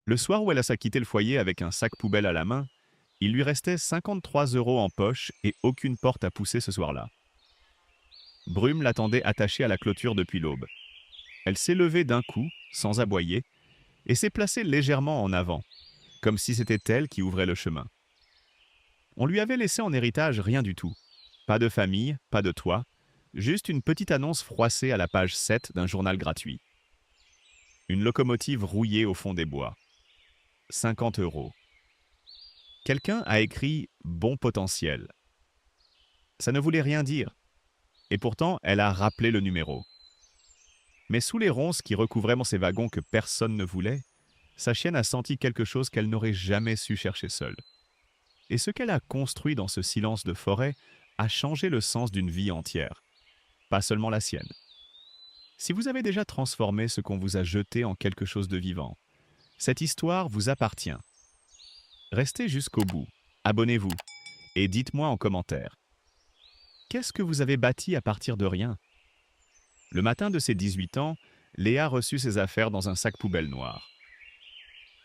Le soir où elle a quitté le foyer avec un sac poubelle à la main, il lui restait 53 euros en poche et aucune porte à pousser ce soir-là. Brume l'attendait attachée à la clôture depuis l'aube. Elle s'est levée d'un coup, sans aboyer, et s'est placée légèrement en avant, comme si c'était elle qui ouvrait le chemin. On lui avait laissé en héritage rien du tout. Pas de famille, pas de toit, juste une petite annonce froissée à la page 7 d'un journal gratuit. Une locomotive rouillée au fond des bois. 50 euros. Quelqu'un a écrit «bon potentiel». Ça ne voulait rien dire, et pourtant elle a rappelé le numéro. Mais sous les ronces qui recouvraient ces wagons que personne ne voulait, sa chienne a senti quelque chose qu'elle n'aurait jamais su chercher seule. Et ce qu'elle a construit dans ce silence de forêt a changé le sens d'une vie entière, pas seulement la sienne. Si vous avez déjà transformé ce qu'on vous a jeté en quelque chose de vivant, cette histoire vous appartient. Restez jusqu'au bout, abonnez-vous et dites-moi en commentaire. Qu'est-ce que vous avez bâti à partir de rien? Le matin de ses 18 ans, Léa reçut ses affaires dans un sac poubelle noir.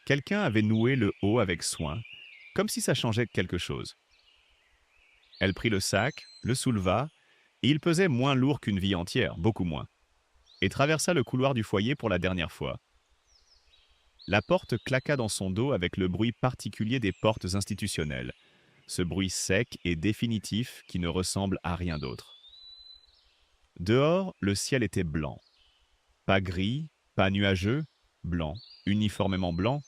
Quelqu'un avait noué le haut avec soin, comme si ça changeait quelque chose. Elle prit le sac, le souleva, et il pesait moins lourd qu'une vie entière, beaucoup moins, et traversa le couloir du foyer pour la dernière fois. La porte claqua dans son dos avec le bruit particulier des portes institutionnelles, ce bruit sec et définitif qui ne ressemble à rien d'autre. Dehors, le ciel était blanc. Pas gris, pas nuageux, blanc, uniformément blanc,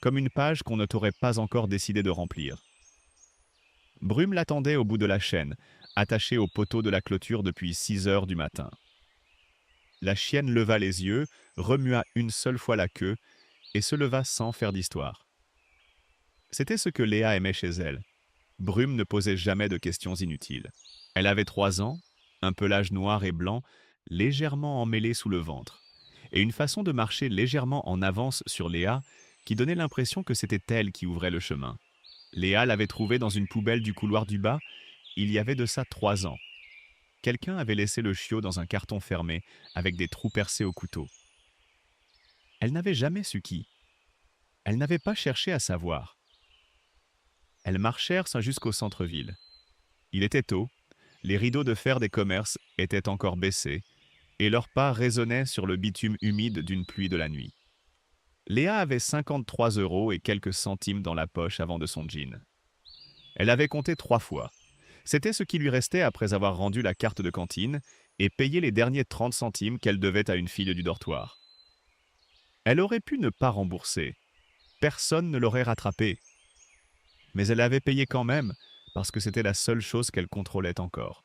comme une page qu'on ne t'aurait pas encore décidé de remplir. Brume l'attendait au bout de la chaîne, attachée au poteau de la clôture depuis 6 heures du matin. La chienne leva les yeux, remua une seule fois la queue et se leva sans faire d'histoire. C'était ce que Léa aimait chez elle. Brume ne posait jamais de questions inutiles. Elle avait 3 ans, un pelage noir et blanc, légèrement emmêlé sous le ventre, et une façon de marcher légèrement en avance sur Léa qui donnait l'impression que c'était elle qui ouvrait le chemin. Léa l'avait trouvée dans une poubelle du couloir du bas, il y avait de ça 3 ans. Quelqu'un avait laissé le chiot dans un carton fermé, avec des trous percés au couteau. Elle n'avait jamais su qui. Elle n'avait pas cherché à savoir. Elles marchèrent jusqu'au centre-ville. Il était tôt, les rideaux de fer des commerces étaient encore baissés, et leurs pas résonnaient sur le bitume humide d'une pluie de la nuit. Léa avait 53 euros et quelques centimes dans la poche avant de son jean. Elle avait compté 3 fois. C'était ce qui lui restait après avoir rendu la carte de cantine et payé les derniers 30 centimes qu'elle devait à une fille du dortoir. Elle aurait pu ne pas rembourser. Personne ne l'aurait rattrapée. Mais elle avait payé quand même, parce que c'était la seule chose qu'elle contrôlait encore.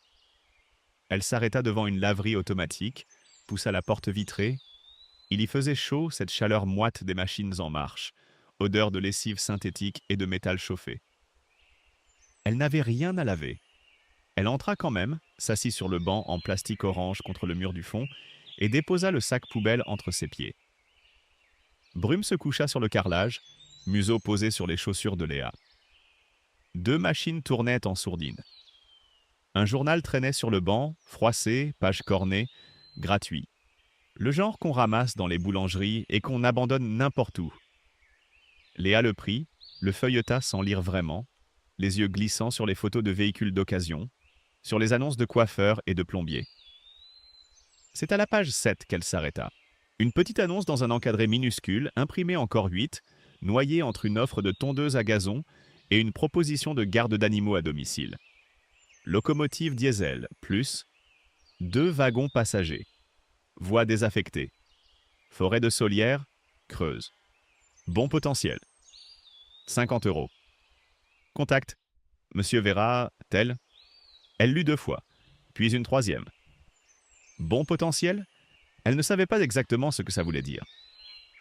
Elle s'arrêta devant une laverie automatique, poussa la porte vitrée. Il y faisait chaud, cette chaleur moite des machines en marche, odeur de lessive synthétique et de métal chauffé. Elle n'avait rien à laver. Elle entra quand même, s'assit sur le banc en plastique orange contre le mur du fond et déposa le sac poubelle entre ses pieds. Brume se coucha sur le carrelage, museau posé sur les chaussures de Léa. 2 machines tournaient en sourdine. Un journal traînait sur le banc, froissé, page cornée, gratuit. Le genre qu'on ramasse dans les boulangeries et qu'on abandonne n'importe où. Léa le prit, le feuilleta sans lire vraiment, les yeux glissant sur les photos de véhicules d'occasion, sur les annonces de coiffeurs et de plombiers. C'est à la page 7 qu'elle s'arrêta. Une petite annonce dans un encadré minuscule, imprimé encore 8, noyée entre une offre de tondeuse à gazon et une proposition de garde d'animaux à domicile. Locomotive diesel, plus 2 wagons passagers. Voie désaffectée. Forêt de Solière, Creuse. Bon potentiel. 50 euros. Contact. Monsieur Vera, tel. Elle lut 2 fois, puis une troisième. Bon potentiel? Elle ne savait pas exactement ce que ça voulait dire.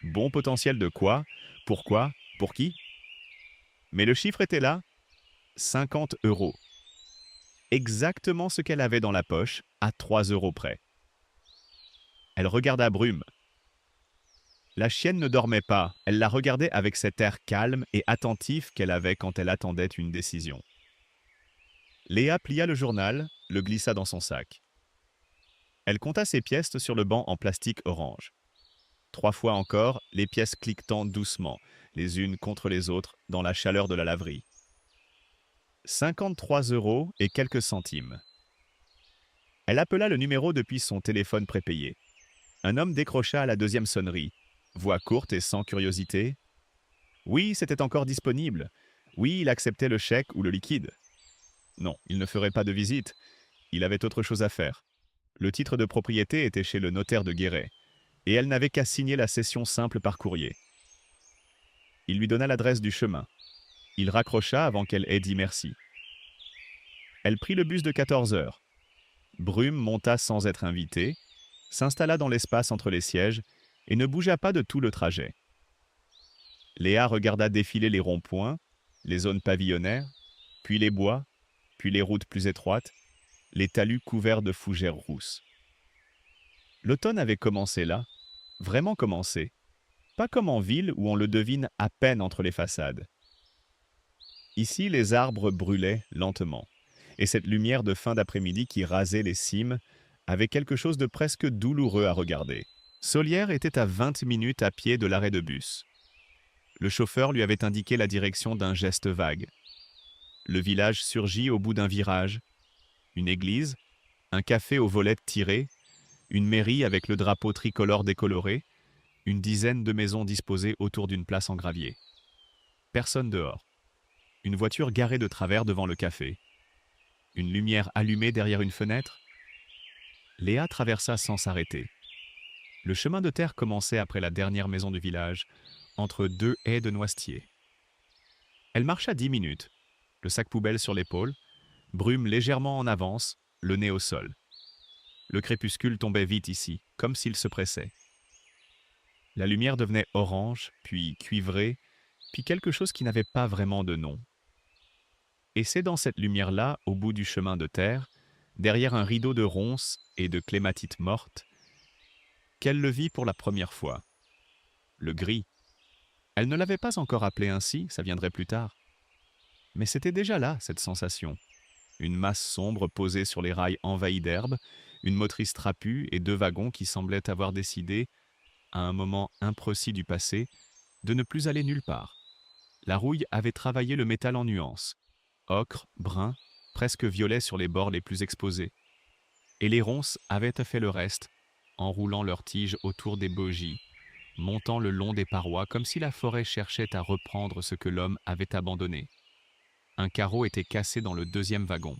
Bon potentiel de quoi? Pourquoi? Pour qui? Mais le chiffre était là, 50 euros. Exactement ce qu'elle avait dans la poche, à 3 euros près. Elle regarda Brume. La chienne ne dormait pas, elle la regardait avec cet air calme et attentif qu'elle avait quand elle attendait une décision. Léa plia le journal, le glissa dans son sac. Elle compta ses pièces sur le banc en plastique orange. 3 fois encore, les pièces cliquetant doucement, les unes contre les autres, dans la chaleur de la laverie. 53 € et quelques centimes. Elle appela le numéro depuis son téléphone prépayé. Un homme décrocha à la deuxième sonnerie. Voix courte et sans curiosité. Oui, c'était encore disponible. Oui, il acceptait le chèque ou le liquide. Non, il ne ferait pas de visite. Il avait autre chose à faire. Le titre de propriété était chez le notaire de Guéret, et elle n'avait qu'à signer la cession simple par courrier. Il lui donna l'adresse du chemin. Il raccrocha avant qu'elle ait dit merci. Elle prit le bus de 14 heures. Brume monta sans être invitée, s'installa dans l'espace entre les sièges et ne bougea pas de tout le trajet. Léa regarda défiler les ronds-points, les zones pavillonnaires, puis les bois, puis les routes plus étroites, les talus couverts de fougères rousses. L'automne avait commencé là, vraiment commencé, pas comme en ville où on le devine à peine entre les façades. Ici, les arbres brûlaient lentement, et cette lumière de fin d'après-midi qui rasait les cimes avait quelque chose de presque douloureux à regarder. Solière était à 20 minutes à pied de l'arrêt de bus. Le chauffeur lui avait indiqué la direction d'un geste vague. Le village surgit au bout d'un virage. Une église, un café aux volettes tirées, une mairie avec le drapeau tricolore décoloré, une dizaine de maisons disposées autour d'une place en gravier. Personne dehors. Une voiture garée de travers devant le café. Une lumière allumée derrière une fenêtre. Léa traversa sans s'arrêter. Le chemin de terre commençait après la dernière maison du village, entre deux haies de noisetiers. Elle marcha 10 minutes, le sac poubelle sur l'épaule, Brume légèrement en avance, le nez au sol. Le crépuscule tombait vite ici, comme s'il se pressait. La lumière devenait orange, puis cuivrée, puis quelque chose qui n'avait pas vraiment de nom. Et c'est dans cette lumière-là, au bout du chemin de terre, derrière un rideau de ronces et de clématites mortes, qu'elle le vit pour la première fois. Le gris. Elle ne l'avait pas encore appelé ainsi, ça viendrait plus tard. Mais c'était déjà là, cette sensation. Une masse sombre posée sur les rails envahis d'herbe, une motrice trapue et deux wagons qui semblaient avoir décidé, à un moment imprécis du passé, de ne plus aller nulle part. La rouille avait travaillé le métal en nuances, ocre, brun, presque violet sur les bords les plus exposés. Et les ronces avaient fait le reste, enroulant leurs tiges autour des bogies, montant le long des parois comme si la forêt cherchait à reprendre ce que l'homme avait abandonné. Un carreau était cassé dans le deuxième wagon.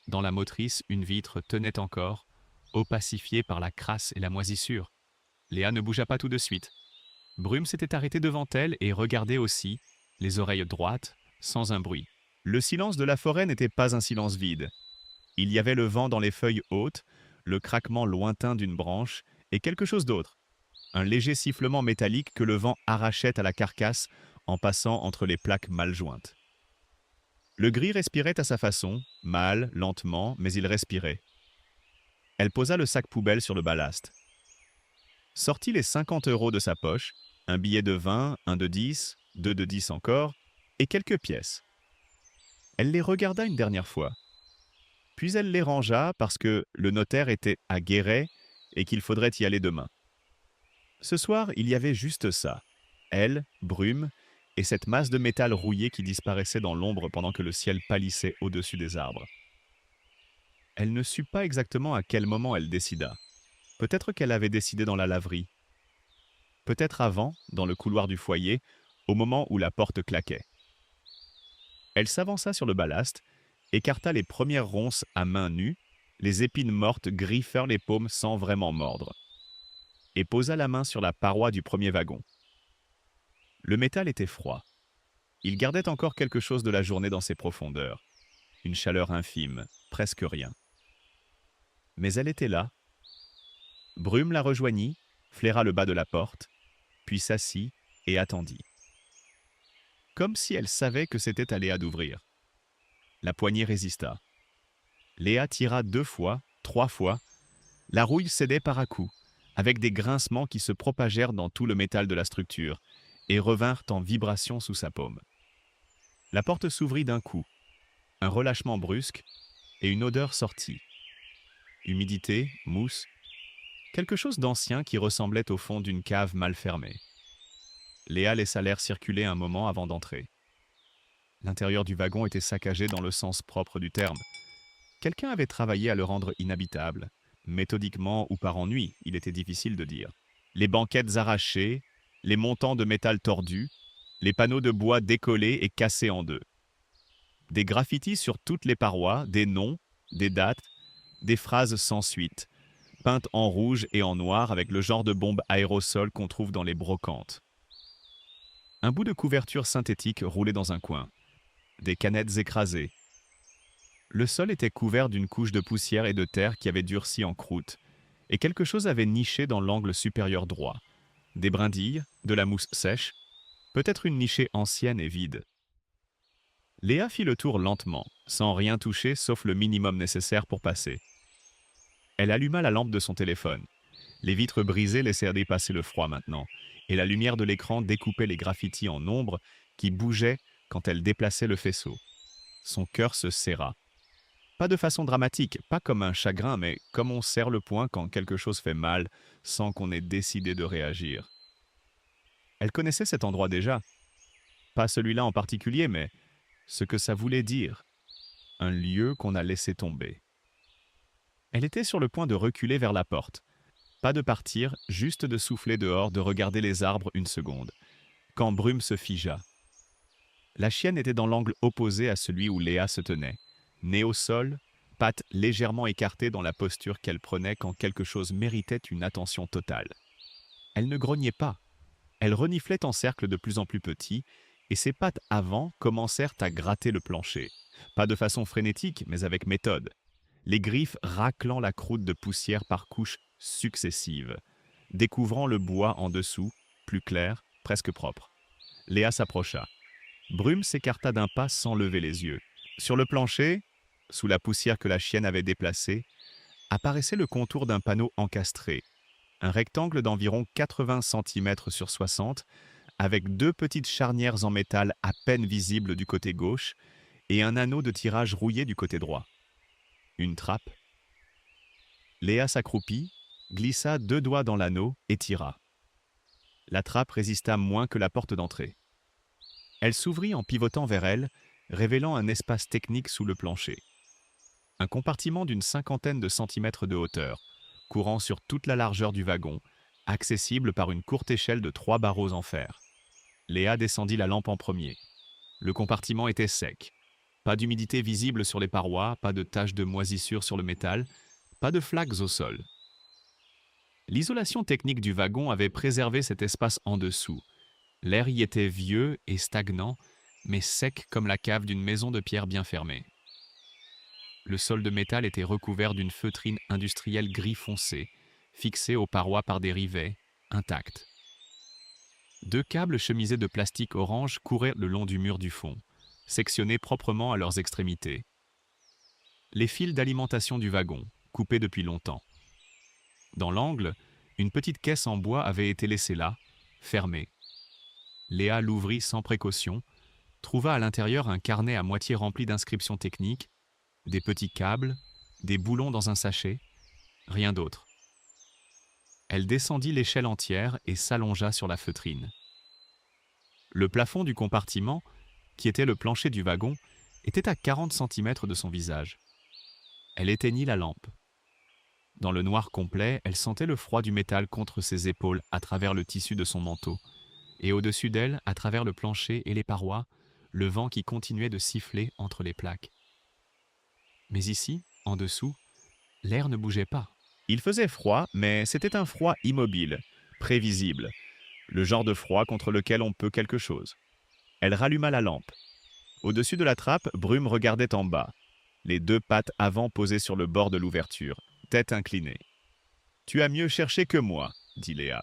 Dans la motrice, une vitre tenait encore, opacifiée par la crasse et la moisissure. Léa ne bougea pas tout de suite. Brume s'était arrêtée devant elle et regardait aussi, les oreilles droites, sans un bruit. Le silence de la forêt n'était pas un silence vide. Il y avait le vent dans les feuilles hautes, le craquement lointain d'une branche et quelque chose d'autre. Un léger sifflement métallique que le vent arrachait à la carcasse en passant entre les plaques mal jointes. Le gris respirait à sa façon, mal, lentement, mais il respirait. Elle posa le sac poubelle sur le ballast. Sortit les 50 € de sa poche, un billet de 20, un de 10, deux de 10 encore, et quelques pièces. Elle les regarda une dernière fois. Puis elle les rangea parce que le notaire était à Guéret et qu'il faudrait y aller demain. Ce soir, il y avait juste ça. Elle, Brume, et cette masse de métal rouillé qui disparaissait dans l'ombre pendant que le ciel pâlissait au-dessus des arbres. Elle ne sut pas exactement à quel moment elle décida. Peut-être qu'elle avait décidé dans la laverie. Peut-être avant, dans le couloir du foyer, au moment où la porte claquait. Elle s'avança sur le ballast, écarta les premières ronces à main nue, les épines mortes griffèrent les paumes sans vraiment mordre, et posa la main sur la paroi du premier wagon. Le métal était froid. Il gardait encore quelque chose de la journée dans ses profondeurs, une chaleur infime, presque rien. Mais elle était là. Brume la rejoignit, flaira le bas de la porte, puis s'assit et attendit. Comme si elle savait que c'était à Léa d'ouvrir. La poignée résista. Léa tira 2 fois, 3 fois. La rouille cédait par à-coups, avec des grincements qui se propagèrent dans tout le métal de la structure et revinrent en vibration sous sa paume. La porte s'ouvrit d'un coup, un relâchement brusque, et une odeur sortit. Humidité, mousse, quelque chose d'ancien qui ressemblait au fond d'une cave mal fermée. Léa laissa l'air circuler un moment avant d'entrer. L'intérieur du wagon était saccagé dans le sens propre du terme. Quelqu'un avait travaillé à le rendre inhabitable. Méthodiquement ou par ennui, il était difficile de dire. Les banquettes arrachées, les montants de métal tordus, les panneaux de bois décollés et cassés en deux. Des graffitis sur toutes les parois, des noms, des dates, des phrases sans suite, peintes en rouge et en noir avec le genre de bombes aérosols qu'on trouve dans les brocantes. Un bout de couverture synthétique roulé dans un coin. Des canettes écrasées. Le sol était couvert d'une couche de poussière et de terre qui avait durci en croûte, et quelque chose avait niché dans l'angle supérieur droit. Des brindilles, de la mousse sèche, peut-être une nichée ancienne et vide. Léa fit le tour lentement, sans rien toucher sauf le minimum nécessaire pour passer. Elle alluma la lampe de son téléphone. Les vitres brisées laissèrent dépasser le froid maintenant, et la lumière de l'écran découpait les graffitis en ombre qui bougeaient quand elle déplaçait le faisceau. Son cœur se serra. Pas de façon dramatique, pas comme un chagrin, mais comme on serre le poing quand quelque chose fait mal, sans qu'on ait décidé de réagir. Elle connaissait cet endroit déjà. Pas celui-là en particulier, mais ce que ça voulait dire. Un lieu qu'on a laissé tomber. Elle était sur le point de reculer vers la porte. Pas de partir, juste de souffler dehors, de regarder les arbres une seconde. Quand Brume se figea. La chienne était dans l'angle opposé à celui où Léa se tenait. Nez au sol, pattes légèrement écartées dans la posture qu'elle prenait quand quelque chose méritait une attention totale. Elle ne grognait pas. Elle reniflait en cercle de plus en plus petit, et ses pattes avant commencèrent à gratter le plancher. Pas de façon frénétique, mais avec méthode. Les griffes raclant la croûte de poussière par couches successives, découvrant le bois en dessous, plus clair, presque propre. Léa s'approcha. Brume s'écarta d'un pas sans lever les yeux. Sur le plancher, sous la poussière que la chienne avait déplacée, apparaissait le contour d'un panneau encastré, un rectangle d'environ 80 cm sur 60, avec deux petites charnières en métal à peine visibles du côté gauche et un anneau de tirage rouillé du côté droit. Une trappe. Léa s'accroupit, glissa deux doigts dans l'anneau et tira. La trappe résista moins que la porte d'entrée. Elle s'ouvrit en pivotant vers elle, révélant un espace technique sous le plancher. Un compartiment d'une cinquantaine de centimètres de hauteur, courant sur toute la largeur du wagon, accessible par une courte échelle de 3 barreaux en fer. Léa descendit la lampe en premier. Le compartiment était sec. Pas d'humidité visible sur les parois, pas de taches de moisissure sur le métal, pas de flaques au sol. L'isolation technique du wagon avait préservé cet espace en dessous. L'air y était vieux et stagnant, mais sec comme la cave d'une maison de pierre bien fermée. Le sol de métal était recouvert d'une feutrine industrielle gris foncé, fixée aux parois par des rivets, intacts. Deux câbles chemisés de plastique orange couraient le long du mur du fond, sectionnés proprement à leurs extrémités. Les fils d'alimentation du wagon, coupés depuis longtemps. Dans l'angle, une petite caisse en bois avait été laissée là, fermée. Léa l'ouvrit sans précaution, trouva à l'intérieur un carnet à moitié rempli d'inscriptions techniques, des petits câbles, des boulons dans un sachet, rien d'autre. Elle descendit l'échelle entière et s'allongea sur la feutrine. Le plafond du compartiment, qui était le plancher du wagon, était à 40 cm de son visage. Elle éteignit la lampe. Dans le noir complet, elle sentait le froid du métal contre ses épaules à travers le tissu de son manteau, et au-dessus d'elle, à travers le plancher et les parois, le vent qui continuait de siffler entre les plaques. Mais ici, en dessous, l'air ne bougeait pas. Il faisait froid, mais c'était un froid immobile, prévisible, le genre de froid contre lequel on peut quelque chose. Elle ralluma la lampe. Au-dessus de la trappe, Brume regardait en bas, les deux pattes avant posées sur le bord de l'ouverture, tête inclinée. « Tu as mieux cherché que moi, » dit Léa.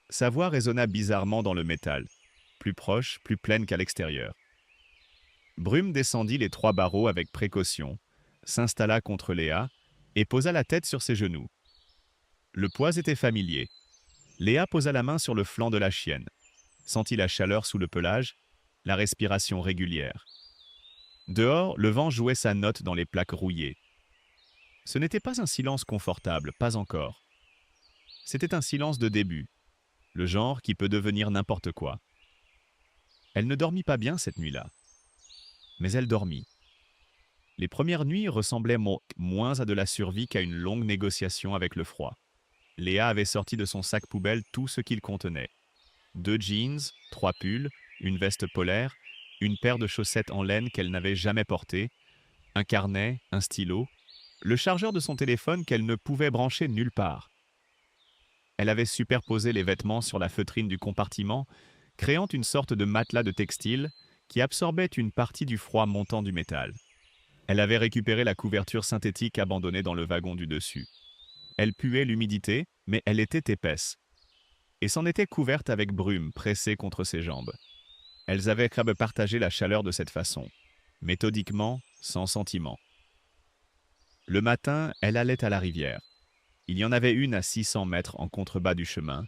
Sa voix résonna bizarrement dans le métal, plus proche, plus pleine qu'à l'extérieur. Brume descendit les 3 barreaux avec précaution, s'installa contre Léa et posa la tête sur ses genoux. Le poids était familier. Léa posa la main sur le flanc de la chienne, sentit la chaleur sous le pelage, la respiration régulière. Dehors, le vent jouait sa note dans les plaques rouillées. Ce n'était pas un silence confortable, pas encore. C'était un silence de début. le genre qui peut devenir n'importe quoi. Elle ne dormit pas bien cette nuit-là, mais elle dormit. Les premières nuits ressemblaient moins à de la survie qu'à une longue négociation avec le froid. Léa avait sorti de son sac poubelle tout ce qu'il contenait. 2 jeans, 3 pulls, une veste polaire, une paire de chaussettes en laine qu'elle n'avait jamais portées, un carnet, un stylo, le chargeur de son téléphone qu'elle ne pouvait brancher nulle part. Elle avait superposé les vêtements sur la feutrine du compartiment, créant une sorte de matelas de textile qui absorbait une partie du froid montant du métal. Elle avait récupéré la couverture synthétique abandonnée dans le wagon du dessus. Elle puait l'humidité, mais elle était épaisse, et s'en était couverte avec brume pressée contre ses jambes. Elles avaient partagé la chaleur de cette façon, méthodiquement, sans sentiment. Le matin, elle allait à la rivière. Il y en avait une à 600 mètres en contrebas du chemin,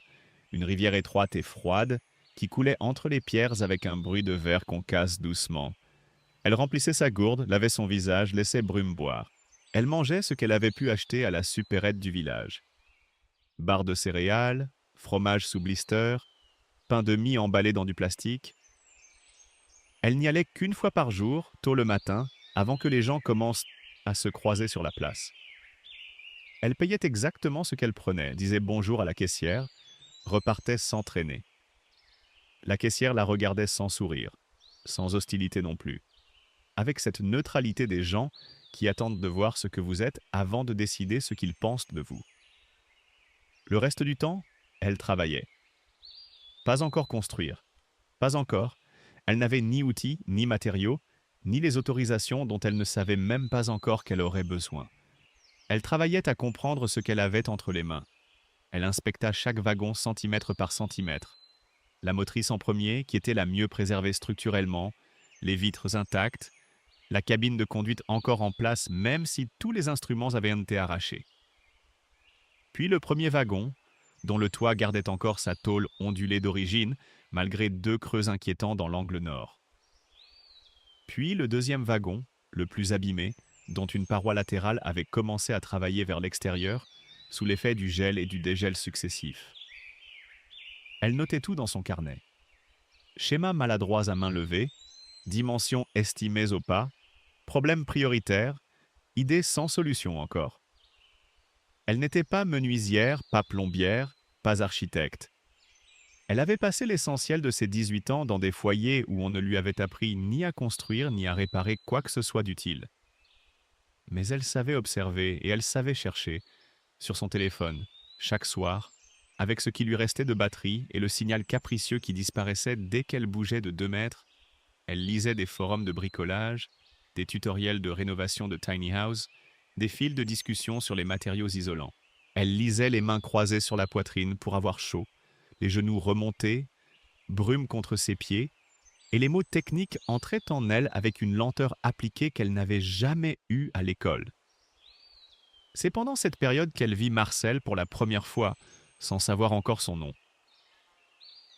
une rivière étroite et froide qui coulait entre les pierres avec un bruit de verre qu'on casse doucement. Elle remplissait sa gourde, lavait son visage, laissait Brume boire. Elle mangeait ce qu'elle avait pu acheter à la supérette du village. Barres de céréales, fromage sous blister, pain de mie emballé dans du plastique. Elle n'y allait qu'une fois par jour, tôt le matin, avant que les gens commencent à se croiser sur la place. Elle payait exactement ce qu'elle prenait, disait bonjour à la caissière, repartait sans traîner. La caissière la regardait sans sourire, sans hostilité non plus, avec cette neutralité des gens qui attendent de voir ce que vous êtes avant de décider ce qu'ils pensent de vous. Le reste du temps, elle travaillait. Pas encore construire. Pas encore. Elle n'avait ni outils, ni matériaux, ni les autorisations dont elle ne savait même pas encore qu'elle aurait besoin. Elle travaillait à comprendre ce qu'elle avait entre les mains. Elle inspecta chaque wagon centimètre par centimètre. La motrice en premier, qui était la mieux préservée structurellement, les vitres intactes, la cabine de conduite encore en place même si tous les instruments avaient été arrachés. Puis le premier wagon, dont le toit gardait encore sa tôle ondulée d'origine, malgré 2 creux inquiétants dans l'angle nord. Puis le deuxième wagon, le plus abîmé, dont une paroi latérale avait commencé à travailler vers l'extérieur, sous l'effet du gel et du dégel successifs. Elle notait tout dans son carnet. Schémas maladroits à main levée, dimensions estimées au pas, problèmes prioritaires, idées sans solution encore. Elle n'était pas menuisière, pas plombière, pas architecte. Elle avait passé l'essentiel de ses 18 ans dans des foyers où on ne lui avait appris ni à construire ni à réparer quoi que ce soit d'utile. Mais elle savait observer et elle savait chercher, sur son téléphone, chaque soir, avec ce qui lui restait de batterie et le signal capricieux qui disparaissait dès qu'elle bougeait de 2 mètres. Elle lisait des forums de bricolage, des tutoriels de rénovation de tiny house, des fils de discussion sur les matériaux isolants. Elle lisait les mains croisées sur la poitrine pour avoir chaud, les genoux remontés, brume contre ses pieds, et les mots techniques entraient en elle avec une lenteur appliquée qu'elle n'avait jamais eue à l'école. C'est pendant cette période qu'elle vit Marcel pour la première fois, sans savoir encore son nom.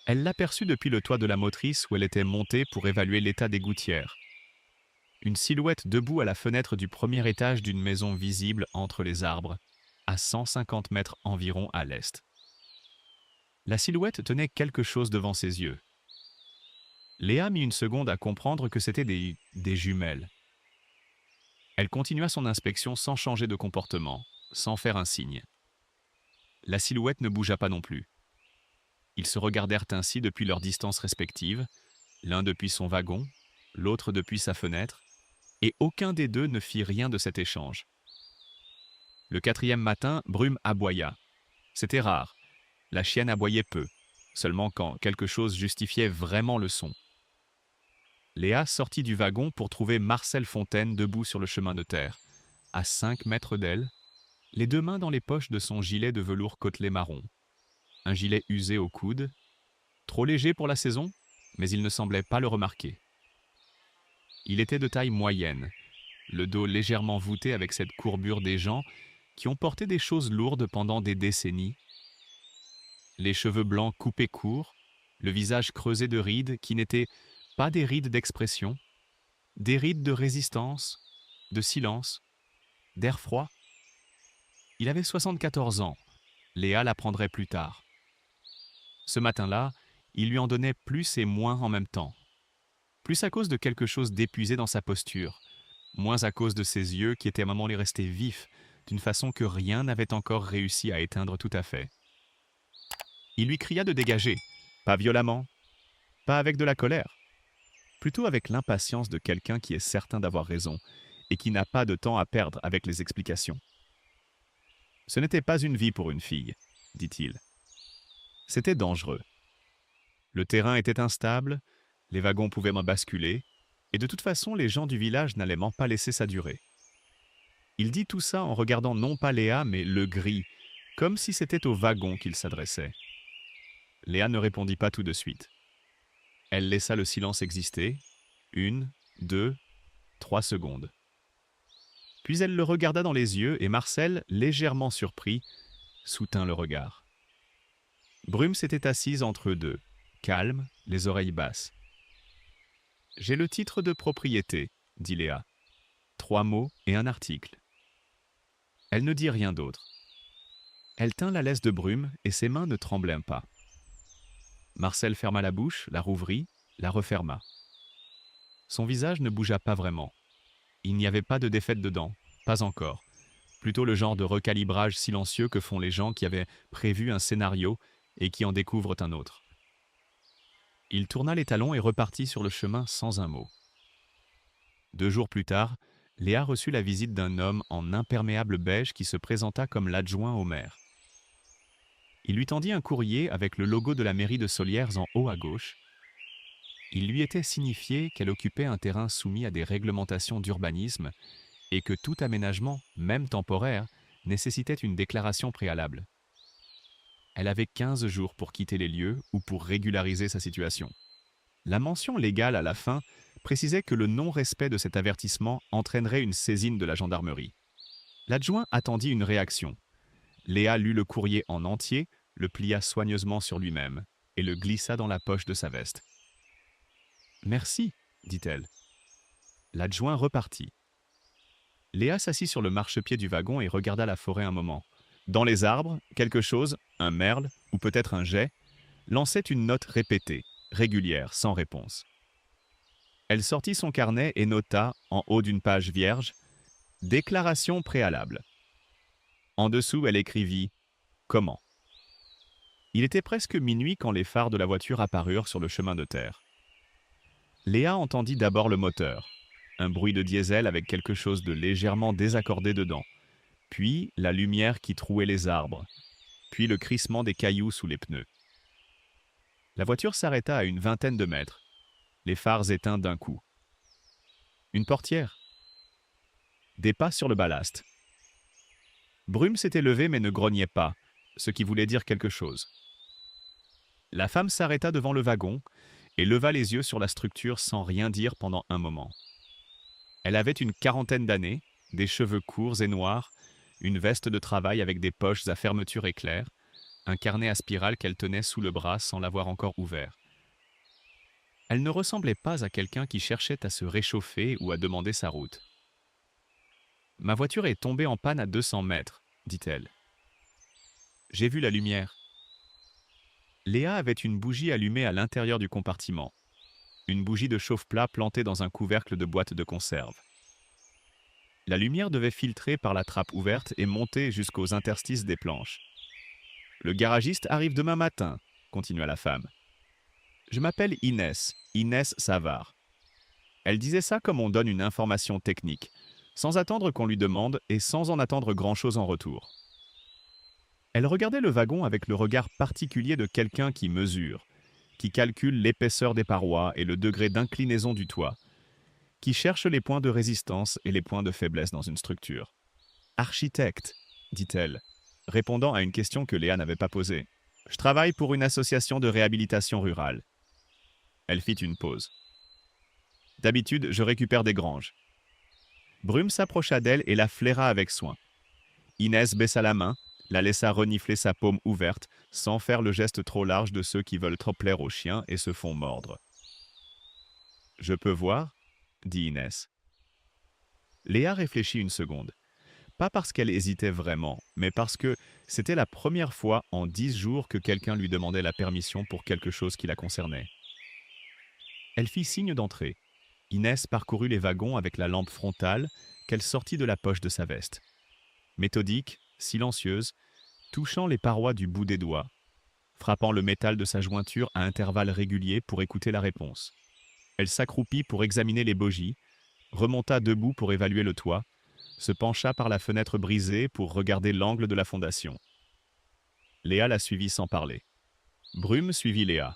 Elle l'aperçut depuis le toit de la motrice où elle était montée pour évaluer l'état des gouttières. Une silhouette debout à la fenêtre du premier étage d'une maison visible entre les arbres, à 150 mètres environ à l'est. La silhouette tenait quelque chose devant ses yeux. Léa mit une seconde à comprendre que c'était des jumelles. Elle continua son inspection sans changer de comportement, sans faire un signe. La silhouette ne bougea pas non plus. Ils se regardèrent ainsi depuis leurs distances respectives, l'un depuis son wagon, l'autre depuis sa fenêtre, et aucun des deux ne fit rien de cet échange. Le 4e matin, Brume aboya. C'était rare. La chienne aboyait peu, seulement quand quelque chose justifiait vraiment le son. Léa sortit du wagon pour trouver Marcel Fontaine debout sur le chemin de terre, à 5 mètres d'elle, les 2 mains dans les poches de son gilet de velours côtelé marron. Un gilet usé au coude, trop léger pour la saison, mais il ne semblait pas le remarquer. Il était de taille moyenne, le dos légèrement voûté avec cette courbure des gens qui ont porté des choses lourdes pendant des décennies, les cheveux blancs coupés courts, le visage creusé de rides qui n'étaient pas des rides d'expression, des rides de résistance, de silence, d'air froid. Il avait 74 ans, Léa l'apprendrait plus tard. Ce matin-là, il lui en donnait plus et moins en même temps. Plus à cause de quelque chose d'épuisé dans sa posture, moins à cause de ses yeux qui étaient à un moment restés vifs, d'une façon que rien n'avait encore réussi à éteindre tout à fait. Il lui cria de dégager, pas violemment, pas avec de la colère, plutôt avec l'impatience de quelqu'un qui est certain d'avoir raison et qui n'a pas de temps à perdre avec les explications. Ce n'était pas une vie pour une fille, dit-il. C'était dangereux. Le terrain était instable, les wagons pouvaient m'en basculer, et de toute façon, les gens du village n'allaient m'en pas laisser ça durer. Il dit tout ça en regardant non pas Léa, mais le gris, comme si c'était au wagon qu'il s'adressait. Léa ne répondit pas tout de suite. Elle laissa le silence exister, 1, 2, 3 secondes. Puis elle le regarda dans les yeux et Marcel, légèrement surpris, soutint le regard. Brume s'était assise entre eux deux, calme, les oreilles basses. « J'ai le titre de propriété, » dit Léa. 3 mots et un article. Elle ne dit rien d'autre. Elle tint la laisse de Brume et ses mains ne tremblèrent pas. Marcel ferma la bouche, la rouvrit, la referma. Son visage ne bougea pas vraiment. Il n'y avait pas de défaite dedans, pas encore. Plutôt le genre de recalibrage silencieux que font les gens qui avaient prévu un scénario et qui en découvrent un autre. Il tourna les talons et repartit sur le chemin sans un mot. 2 jours plus tard, Léa reçut la visite d'un homme en imperméable beige qui se présenta comme l'adjoint au maire. Il lui tendit un courrier avec le logo de la mairie de Solières en haut à gauche. Il lui était signifié qu'elle occupait un terrain soumis à des réglementations d'urbanisme et que tout aménagement, même temporaire, nécessitait une déclaration préalable. Elle avait 15 jours pour quitter les lieux ou pour régulariser sa situation. La mention légale à la fin précisait que le non-respect de cet avertissement entraînerait une saisine de la gendarmerie. L'adjoint attendit une réaction. Léa lut le courrier en entier, le plia soigneusement sur lui-même et le glissa dans la poche de sa veste. « Merci, dit-elle. » L'adjoint repartit. Léa s'assit sur le marchepied du wagon et regarda la forêt un moment. Dans les arbres, quelque chose, un merle ou peut-être un geai, lançait une note répétée, régulière, sans réponse. Elle sortit son carnet et nota, en haut d'une page vierge, « Déclaration préalable ». En dessous, elle écrivit « Comment ». Il était presque minuit quand les phares de la voiture apparurent sur le chemin de terre. Léa entendit d'abord le moteur, un bruit de diesel avec quelque chose de légèrement désaccordé dedans, puis la lumière qui trouait les arbres, puis le crissement des cailloux sous les pneus. La voiture s'arrêta à une vingtaine de mètres, les phares éteints d'un coup. Une portière. Des pas sur le ballast. Brume s'était levée mais ne grognait pas, ce qui voulait dire quelque chose. La femme s'arrêta devant le wagon et leva les yeux sur la structure sans rien dire pendant un moment. Elle avait une 40aine d'années, des cheveux courts et noirs, une veste de travail avec des poches à fermeture éclair, un carnet à spirale qu'elle tenait sous le bras sans l'avoir encore ouvert. Elle ne ressemblait pas à quelqu'un qui cherchait à se réchauffer ou à demander sa route. « Ma voiture est tombée en panne à 200 mètres, dit-elle. J'ai vu la lumière. » Léa avait une bougie allumée à l'intérieur du compartiment, une bougie de chauffe-plat plantée dans un couvercle de boîte de conserve. La lumière devait filtrer par la trappe ouverte et monter jusqu'aux interstices des planches. « Le garagiste arrive demain matin, » continua la femme. « Je m'appelle Inès Savard. » Elle disait ça comme on donne une information technique, sans attendre qu'on lui demande et sans en attendre grand-chose en retour. Elle regardait le wagon avec le regard particulier de quelqu'un qui mesure, qui calcule l'épaisseur des parois et le degré d'inclinaison du toit, qui cherche les points de résistance et les points de faiblesse dans une structure. « Architecte, » dit-elle, répondant à une question que Léa n'avait pas posée. « Je travaille pour une association de réhabilitation rurale. » Elle fit une pause. « D'habitude, je récupère des granges. » Brume s'approcha d'elle et la flaira avec soin. Inès baissa la main, la laissa renifler sa paume ouverte, sans faire le geste trop large de ceux qui veulent trop plaire aux chiens et se font mordre. « Je peux voir ?» dit Inès. Léa réfléchit une seconde. Pas parce qu'elle hésitait vraiment, mais parce que, C'était la première fois en 10 jours que quelqu'un lui demandait la permission pour quelque chose qui la concernait. Elle fit signe d'entrer. Inès parcourut les wagons avec la lampe frontale qu'elle sortit de la poche de sa veste. Méthodique, silencieuse, touchant les parois du bout des doigts, frappant le métal de sa jointure à intervalles réguliers pour écouter la réponse. Elle s'accroupit pour examiner les bogies, remonta debout pour évaluer le toit, se pencha par la fenêtre brisée pour regarder l'angle de la fondation. Léa la suivit sans parler. Brume suivit Léa.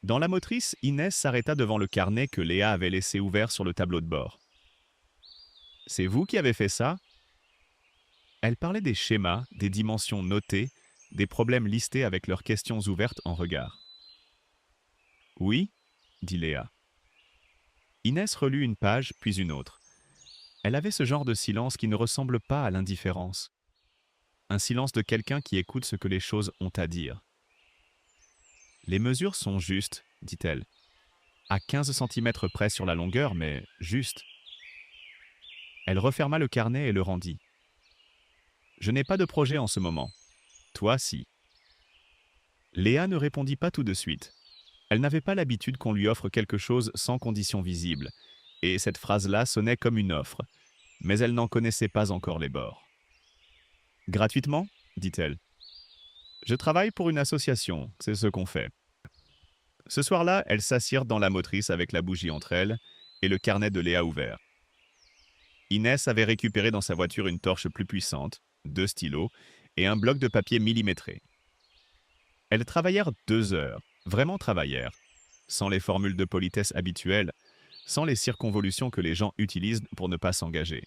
Dans la motrice, Inès s'arrêta devant le carnet que Léa avait laissé ouvert sur le tableau de bord. « C'est vous qui avez fait ça ?» Elle parlait des schémas, des dimensions notées, des problèmes listés avec leurs questions ouvertes en regard. « Oui, » dit Léa. Inès relut une page, puis une autre. Elle avait ce genre de silence qui ne ressemble pas à l'indifférence. Un silence de quelqu'un qui écoute ce que les choses ont à dire. « Les mesures sont justes, dit-elle. À 15 centimètres près sur la longueur, mais juste. » Elle referma le carnet et le rendit. « Je n'ai pas de projet en ce moment. Toi, si. » Léa ne répondit pas tout de suite. Elle n'avait pas l'habitude qu'on lui offre quelque chose sans condition visible, et cette phrase-là sonnait comme une offre, mais elle n'en connaissait pas encore les bords. « Gratuitement ?» dit-elle. « Je travaille pour une association, c'est ce qu'on fait. » Ce soir-là, elles s'assirent dans la motrice avec la bougie entre elles et le carnet de Léa ouvert. Inès avait récupéré dans sa voiture une torche plus puissante, 2 stylos et un bloc de papier millimétré. Elles travaillèrent 2 heures, vraiment travaillèrent, sans les formules de politesse habituelles, sans les circonvolutions que les gens utilisent pour ne pas s'engager.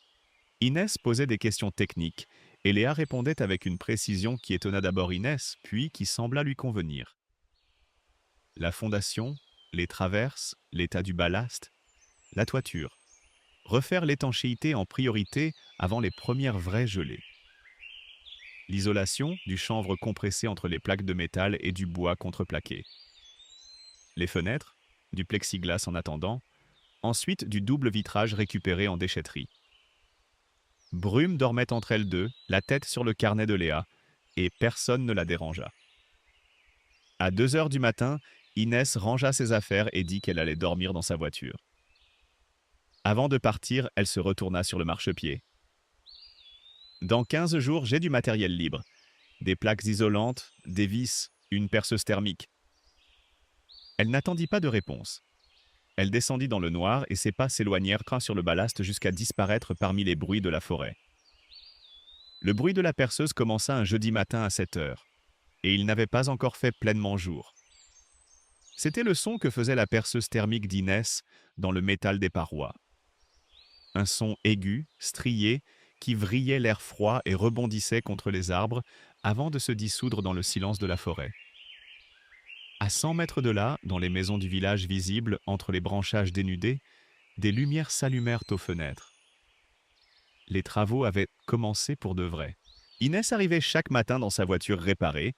Inès posait des questions techniques et Léa répondait avec une précision qui étonna d'abord Inès, puis qui sembla lui convenir. La fondation, les traverses, l'état du ballast, la toiture. Refaire l'étanchéité en priorité avant les premières vraies gelées. L'isolation, du chanvre compressé entre les plaques de métal et du bois contreplaqué. Les fenêtres, du plexiglas en attendant, ensuite du double vitrage récupéré en déchetterie. Brume dormait entre elles deux, la tête sur le carnet de Léa, et personne ne la dérangea. À 2 heures du matin, Inès rangea ses affaires et dit qu'elle allait dormir dans sa voiture. Avant de partir, elle se retourna sur le marchepied. « Dans 15 jours, j'ai du matériel libre. Des plaques isolantes, des vis, une perceuse thermique. » Elle n'attendit pas de réponse. Elle descendit dans le noir et ses pas s'éloignèrent sur le ballast jusqu'à disparaître parmi les bruits de la forêt. Le bruit de la perceuse commença un jeudi matin à 7 heures, et il n'avait pas encore fait pleinement jour. C'était le son que faisait la perceuse thermique d'Inès dans le métal des parois. Un son aigu, strié, qui vrillait l'air froid et rebondissait contre les arbres avant de se dissoudre dans le silence de la forêt. À 100 mètres de là, dans les maisons du village visibles entre les branchages dénudés, des lumières s'allumèrent aux fenêtres. Les travaux avaient commencé pour de vrai. Inès arrivait chaque matin dans sa voiture réparée,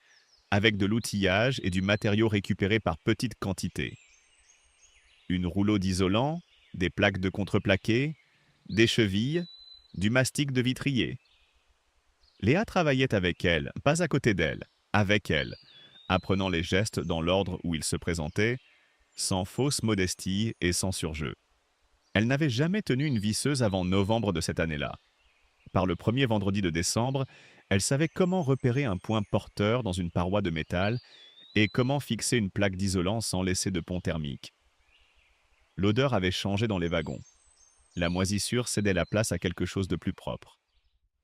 avec de l'outillage et du matériau récupéré par petites quantités. Une rouleau d'isolant, des plaques de contreplaqué, des chevilles, du mastic de vitrier. Léa travaillait avec elle, pas à côté d'elle, avec elle, apprenant les gestes dans l'ordre où ils se présentaient, sans fausse modestie et sans surjeu. Elle n'avait jamais tenu une visseuse avant novembre de cette année-là. Par le premier vendredi de décembre, elle savait comment repérer un point porteur dans une paroi de métal et comment fixer une plaque d'isolant sans laisser de pont thermique. L'odeur avait changé dans les wagons. La moisissure cédait la place à quelque chose de plus propre.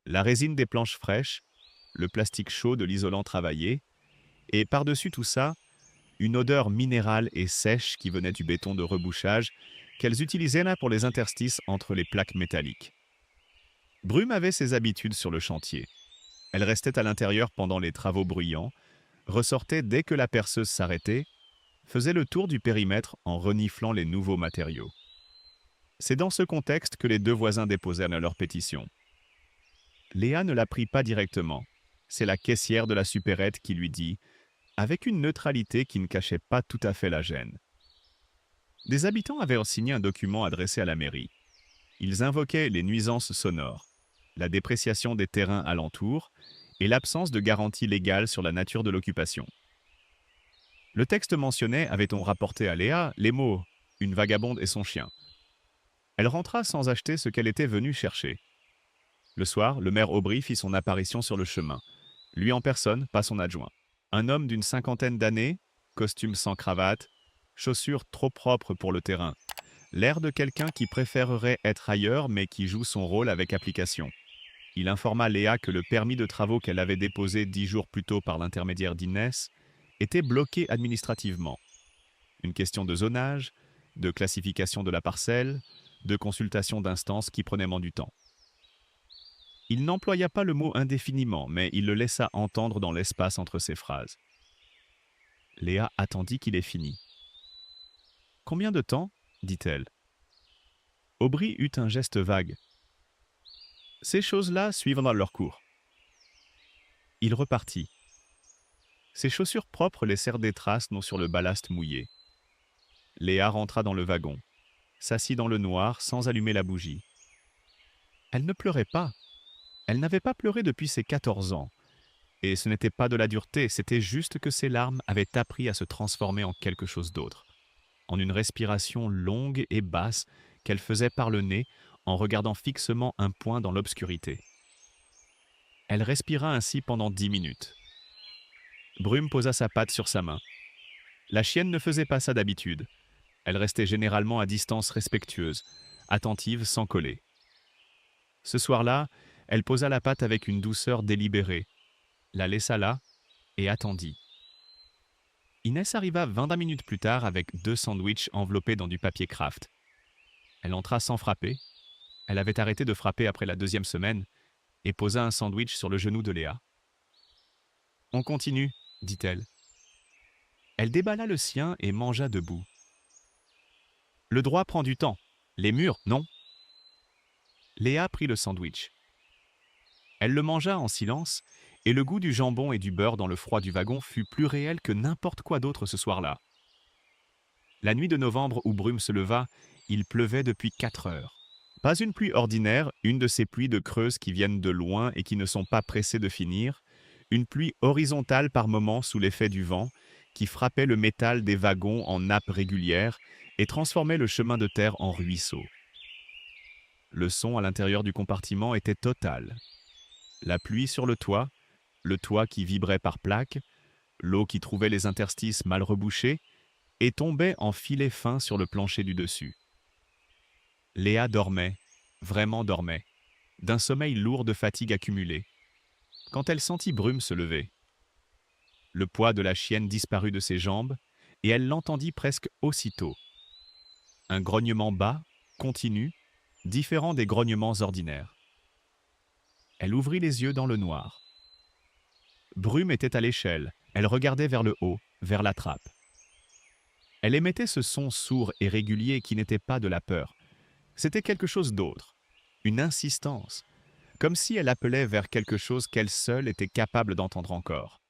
La résine des planches fraîches, le plastique chaud de l'isolant travaillé, et par-dessus tout ça, une odeur minérale et sèche qui venait du béton de rebouchage qu'elles utilisaient là pour les interstices entre les plaques métalliques. Brume avait ses habitudes sur le chantier. Elle restait à l'intérieur pendant les travaux bruyants, ressortait dès que la perceuse s'arrêtait, faisait le tour du périmètre en reniflant les nouveaux matériaux. C'est dans ce contexte que les 2 voisins déposèrent leur pétition. Léa ne la prit pas directement. C'est la caissière de la supérette qui lui dit, avec une neutralité qui ne cachait pas tout à fait la gêne. Des habitants avaient signé un document adressé à la mairie. Ils invoquaient les nuisances sonores, la dépréciation des terrains alentours et l'absence de garantie légale sur la nature de l'occupation. Le texte mentionnait, avait-on rapporté à Léa, les mots « une vagabonde et son chien ». Elle rentra sans acheter ce qu'elle était venue chercher. Le soir, le maire Aubry fit son apparition sur le chemin. Lui en personne, pas son adjoint. Un homme d'une cinquantaine d'années, costume sans cravate, chaussures trop propres pour le terrain. L'air de quelqu'un qui préférerait être ailleurs mais qui joue son rôle avec application. Il informa Léa que le permis de travaux qu'elle avait déposé 10 jours plus tôt par l'intermédiaire d'Inès était bloqué administrativement. Une question de zonage, de classification de la parcelle, de consultation d'instances qui prenaient moins du temps. Il n'employa pas le mot indéfiniment, mais il le laissa entendre dans l'espace entre ses phrases. Léa attendit qu'il ait fini. « Combien de temps ?» dit-elle. Aubry eut un geste vague. « Ces choses-là suivent dans leur cours. » Il repartit. Ses chaussures propres laissèrent des traces non sur le ballast mouillé. Léa rentra dans le wagon, s'assit dans le noir sans allumer la bougie. Elle ne pleurait pas. Elle n'avait pas pleuré depuis ses 14 ans. Et ce n'était pas de la dureté, c'était juste que ses larmes avaient appris à se transformer en quelque chose d'autre. En une respiration longue et basse qu'elle faisait par le nez en regardant fixement un point dans l'obscurité. Elle respira ainsi pendant 10 minutes. Brume posa sa patte sur sa main. La chienne ne faisait pas ça d'habitude. Elle restait généralement à distance respectueuse, attentive sans coller. Ce soir-là, elle posa la patte avec une douceur délibérée, la laissa là et attendit. Inès arriva 20 minutes plus tard avec 2 sandwichs enveloppés dans du papier Kraft. Elle entra sans frapper. Elle avait arrêté de frapper après la 2e semaine et posa un sandwich sur le genou de Léa. « On continue », dit-elle. Elle déballa le sien et mangea debout. « Le droit prend du temps. Les murs, non ?» Léa prit le sandwich. Elle le mangea en silence, et le goût du jambon et du beurre dans le froid du wagon fut plus réel que n'importe quoi d'autre ce soir-là. La nuit de novembre où Brume se leva, il pleuvait depuis 4 heures. Pas une pluie ordinaire, une de ces pluies de Creuse qui viennent de loin et qui ne sont pas pressées de finir, une pluie horizontale par moments sous l'effet du vent, qui frappait le métal des wagons en nappes régulières et transformait le chemin de terre en ruisseau. Le son à l'intérieur du compartiment était total. La pluie sur le toit qui vibrait par plaques, l'eau qui trouvait les interstices mal rebouchés et tombait en filets fins sur le plancher du dessus. Léa dormait, vraiment dormait, d'un sommeil lourd de fatigue accumulée, quand elle sentit Brume se lever. Le poids de la chienne disparut de ses jambes et elle l'entendit presque aussitôt. Un grognement bas, continu, différent des grognements ordinaires. Elle ouvrit les yeux dans le noir. Brume était à l'échelle, elle regardait vers le haut, vers la trappe. Elle émettait ce son sourd et régulier qui n'était pas de la peur. C'était quelque chose d'autre, une insistance, comme si elle appelait vers quelque chose qu'elle seule était capable d'entendre encore.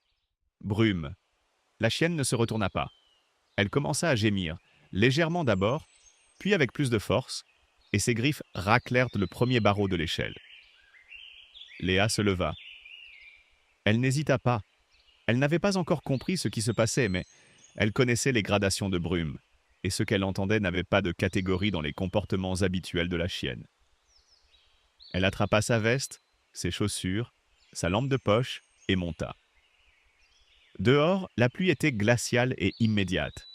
Brume. La chienne ne se retourna pas. Elle commença à gémir, légèrement d'abord, puis avec plus de force, et ses griffes raclèrent le premier barreau de l'échelle. Léa se leva. Elle n'hésita pas. Elle n'avait pas encore compris ce qui se passait, mais elle connaissait les gradations de Brume, et ce qu'elle entendait n'avait pas de catégorie dans les comportements habituels de la chienne. Elle attrapa sa veste, ses chaussures, sa lampe de poche et monta. Dehors, la pluie était glaciale et immédiate.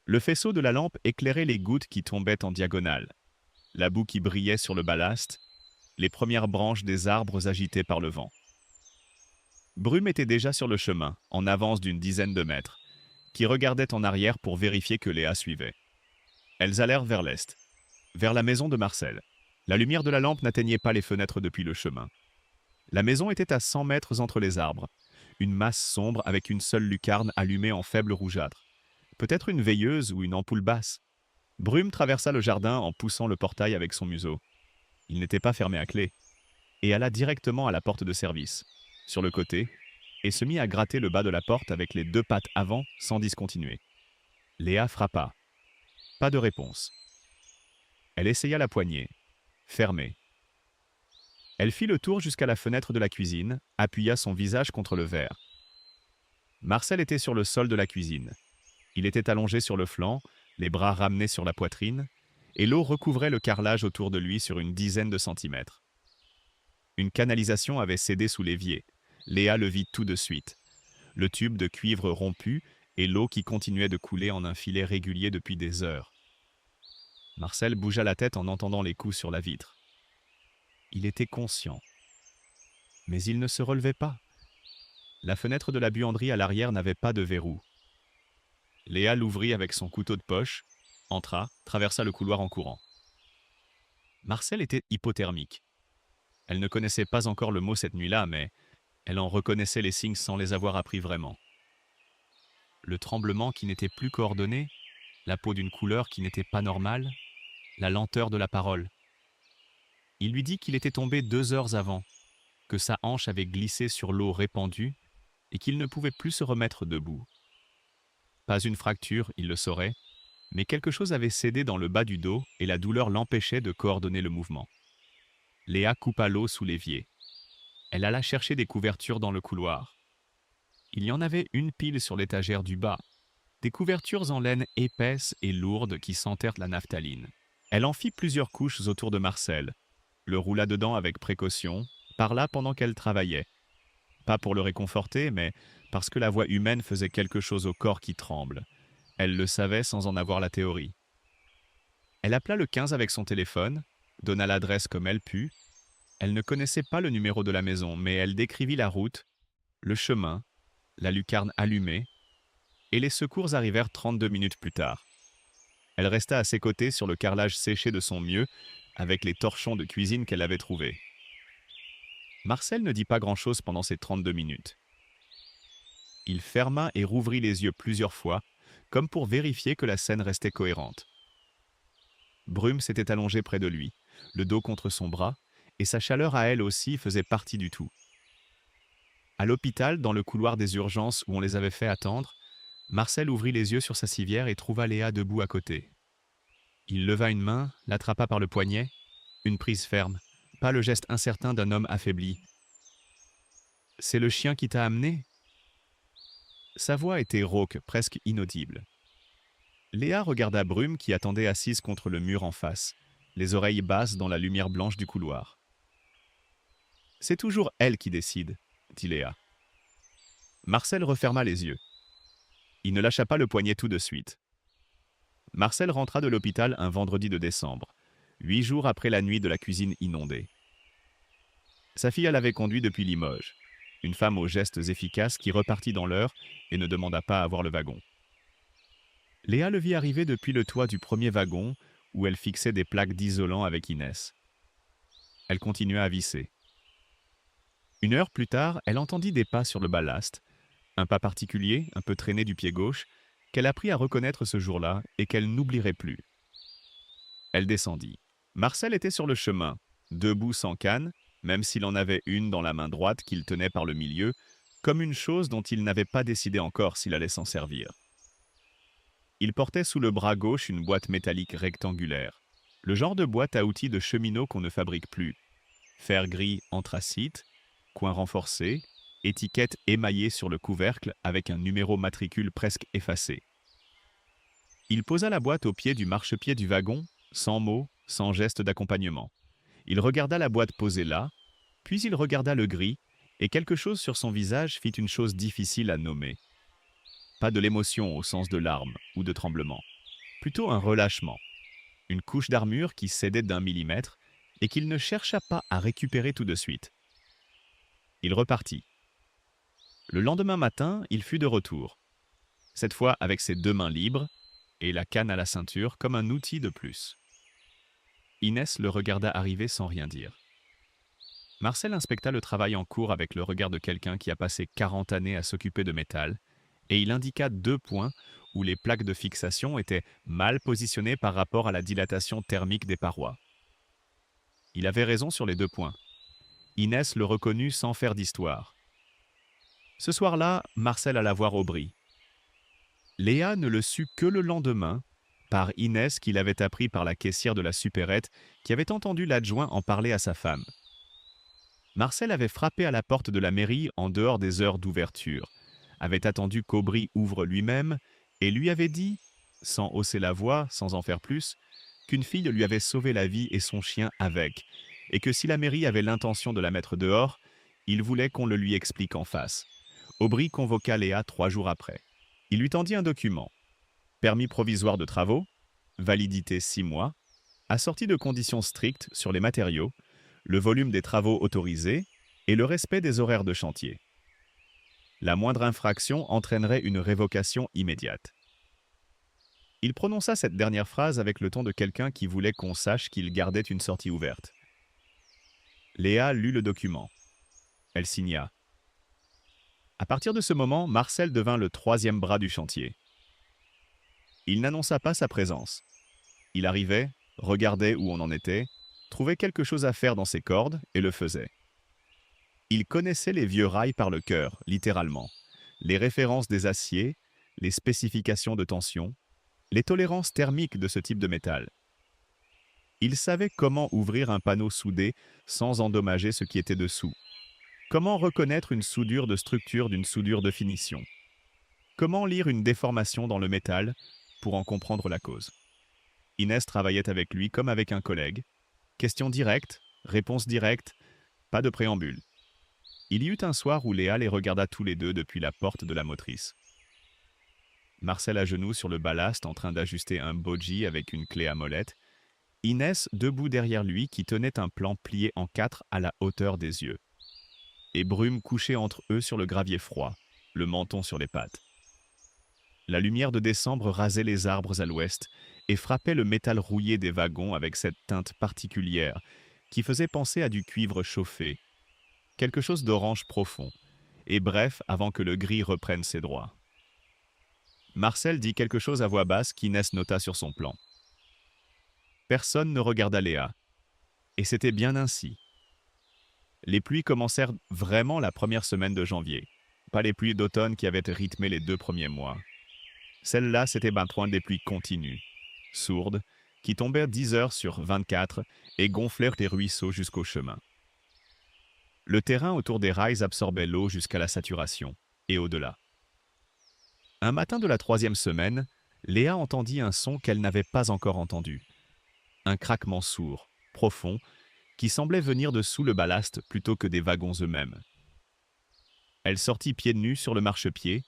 Le faisceau de la lampe éclairait les gouttes qui tombaient en diagonale, la boue qui brillait sur le ballast, les premières branches des arbres agitées par le vent. Brume était déjà sur le chemin, en avance d'une dizaine de mètres, qui regardait en arrière pour vérifier que Léa suivait. Elles allèrent vers l'est, vers la maison de Marcel. La lumière de la lampe n'atteignait pas les fenêtres depuis le chemin. La maison était à 100 mètres entre les arbres, une masse sombre avec une seule lucarne allumée en faible rougeâtre. Peut-être une veilleuse ou une ampoule basse. Brume traversa le jardin en poussant le portail avec son museau. Il n'était pas fermé à clé, et alla directement à la porte de service, sur le côté, et se mit à gratter le bas de la porte avec les 2 pattes avant sans discontinuer. Léa frappa. Pas de réponse. Elle essaya la poignée, fermée. Elle fit le tour jusqu'à la fenêtre de la cuisine, appuya son visage contre le verre. Marcel était sur le sol de la cuisine. Il était allongé sur le flanc, les bras ramenés sur la poitrine, et l'eau recouvrait le carrelage autour de lui sur une dizaine de centimètres. Une canalisation avait cédé sous l'évier. Léa le vit tout de suite. Le tube de cuivre rompu et l'eau qui continuait de couler en un filet régulier depuis des heures. Marcel bougea la tête en entendant les coups sur la vitre. Il était conscient. Mais il ne se relevait pas. La fenêtre de la buanderie à l'arrière n'avait pas de verrou. Léa l'ouvrit avec son couteau de poche, entra, traversa le couloir en courant. Marcel était hypothermique. Elle ne connaissait pas encore le mot cette nuit-là, mais elle en reconnaissait les signes sans les avoir appris vraiment. Le tremblement qui n'était plus coordonné, la peau d'une couleur qui n'était pas normale, la lenteur de la parole. Il lui dit qu'il était tombé 2 heures avant, que sa hanche avait glissé sur l'eau répandue et qu'il ne pouvait plus se remettre debout. Pas une fracture, il le saurait, mais quelque chose avait cédé dans le bas du dos et la douleur l'empêchait de coordonner le mouvement. Léa coupa l'eau sous l'évier. Elle alla chercher des couvertures dans le couloir. Il y en avait une pile sur l'étagère du bas, des couvertures en laine épaisse et lourde qui sentèrent la naphtaline. Elle en fit plusieurs couches autour de Marcel, le roula dedans avec précaution, parla pendant qu'elle travaillait. Pas pour le réconforter, mais parce que la voix humaine faisait quelque chose au corps qui tremble. Elle le savait sans en avoir la théorie. Elle appela le 15 avec son téléphone, donna l'adresse comme elle put. Elle ne connaissait pas le numéro de la maison, mais elle décrivit la route, le chemin, la lucarne allumée, et les secours arrivèrent 32 minutes plus tard. Elle resta à ses côtés sur le carrelage séché de son mieux, avec les torchons de cuisine qu'elle avait trouvés. Marcel ne dit pas grand-chose pendant ces 32 minutes. Il ferma et rouvrit les yeux plusieurs fois, comme pour vérifier que la scène restait cohérente. Brume s'était allongée près de lui, le dos contre son bras, et sa chaleur à elle aussi faisait partie du tout. À l'hôpital, dans le couloir des urgences où on les avait fait attendre, Marcel ouvrit les yeux sur sa civière et trouva Léa debout à côté. Il leva une main, l'attrapa par le poignet, une prise ferme, pas le geste incertain d'un homme affaibli. « C'est le chien qui t'a amené ?» Sa voix était rauque, presque inaudible. Léa regarda Brume qui attendait assise contre le mur en face, les oreilles basses dans la lumière blanche du couloir. « C'est toujours elle qui décide, » dit Léa. Marcel referma les yeux. Il ne lâcha pas le poignet tout de suite. Marcel rentra de l'hôpital un vendredi de décembre, 8 jours après la nuit de la cuisine inondée. Sa fille l'avait conduit depuis Limoges, une femme aux gestes efficaces qui repartit dans l'heure et ne demanda pas à voir le wagon. Léa le vit arriver depuis le toit du premier wagon où elle fixait des plaques d'isolant avec Inès. Elle continuait à visser. 1 heure plus tard, elle entendit des pas sur le ballast, un pas particulier, un peu traîné du pied gauche, qu'elle apprit à reconnaître ce jour-là et qu'elle n'oublierait plus. Elle descendit. Marcel était sur le chemin, debout sans canne, même s'il en avait une dans la main droite qu'il tenait par le milieu, comme une chose dont il n'avait pas décidé encore s'il allait s'en servir. Il portait sous le bras gauche une boîte métallique rectangulaire, le genre de boîte à outils de cheminot qu'on ne fabrique plus. Fer gris anthracite, coin renforcé, étiquette émaillée sur le couvercle avec un numéro matricule presque effacé. Il posa la boîte au pied du marchepied du wagon, sans mots, sans geste d'accompagnement. Il regarda la boîte posée là, puis il regarda le gris, et quelque chose sur son visage fit une chose difficile à nommer. Pas de l'émotion au sens de larmes ou de tremblement, plutôt un relâchement, une couche d'armure qui cédait d'1 millimètre et qu'il ne chercha pas à récupérer tout de suite. Il repartit. Le lendemain matin, il fut de retour, cette fois avec ses 2 mains libres et la canne à la ceinture comme un outil de plus. Inès le regarda arriver sans rien dire. Marcel inspecta le travail en cours avec le regard de quelqu'un qui a passé 40 années à s'occuper de métal, et il indiqua 2 points où les plaques de fixation étaient mal positionnées par rapport à la dilatation thermique des parois. Il avait raison sur les 2 points. Inès le reconnut sans faire d'histoire. Ce soir-là, Marcel alla voir Aubry. Léa ne le sut que le lendemain, par Inès qui l'avait appris par la caissière de la supérette qui avait entendu l'adjoint en parler à sa femme. Marcel avait frappé à la porte de la mairie en dehors des heures d'ouverture, avait attendu qu'Aubry ouvre lui-même et lui avait dit, sans hausser la voix, sans en faire plus, qu'une fille lui avait sauvé la vie et son chien avec, et que si la mairie avait l'intention de la mettre dehors, il voulait qu'on le lui explique en face. Aubry convoqua Léa 3 jours après. Il lui tendit un document. Permis provisoire de travaux, validité 6 mois, assorti de conditions strictes sur les matériaux, le volume des travaux autorisés et le respect des horaires de chantier. La moindre infraction entraînerait une révocation immédiate. Il prononça cette dernière phrase avec le ton de quelqu'un qui voulait qu'on sache qu'il gardait une sortie ouverte. Léa lut le document. Elle signa. À partir de ce moment, Marcel devint le troisième bras du chantier. Il n'annonça pas sa présence. Il arrivait, regardait où on en était, trouvait quelque chose à faire dans ses cordes et le faisait. Il connaissait les vieux rails par le cœur, littéralement, les références des aciers, les spécifications de tension, les tolérances thermiques de ce type de métal. Il savait comment ouvrir un panneau soudé sans endommager ce qui était dessous. Comment reconnaître une soudure de structure d'une soudure de finition. Comment lire une déformation dans le métal pour en comprendre la cause. Inès travaillait avec lui comme avec un collègue. Questions directes, réponses directes, pas de préambule. Il y eut un soir où Léa les regarda tous les deux depuis la porte de la motrice. Marcel à genoux sur le ballast en train d'ajuster un bogie avec une clé à molette. Inès debout derrière lui qui tenait un plan plié en 4 à la hauteur des yeux. Et Brume couché entre eux sur le gravier froid, le menton sur les pattes. La lumière de décembre rasait les arbres à l'ouest et frappait le métal rouillé des wagons avec cette teinte particulière qui faisait penser à du cuivre chauffé, quelque chose d'orange profond, et bref avant que le gris reprenne ses droits. Marcel dit quelque chose à voix basse qu'Inès nota sur son plan. Personne ne regarda Léa, et c'était bien ainsi. Les pluies commencèrent vraiment la première semaine de janvier, pas les pluies d'automne qui avaient rythmé les 2 premiers mois. Celles-là, c'était point des pluies continues, sourdes, qui tombèrent 10 heures sur 24 et gonflèrent les ruisseaux jusqu'au chemin. Le terrain autour des rails absorbait l'eau jusqu'à la saturation, et au-delà. Un matin de la 3e semaine, Léa entendit un son qu'elle n'avait pas encore entendu. Un craquement sourd, profond, qui semblait venir de sous le ballast plutôt que des wagons eux-mêmes. Elle sortit pieds nus sur le marchepied.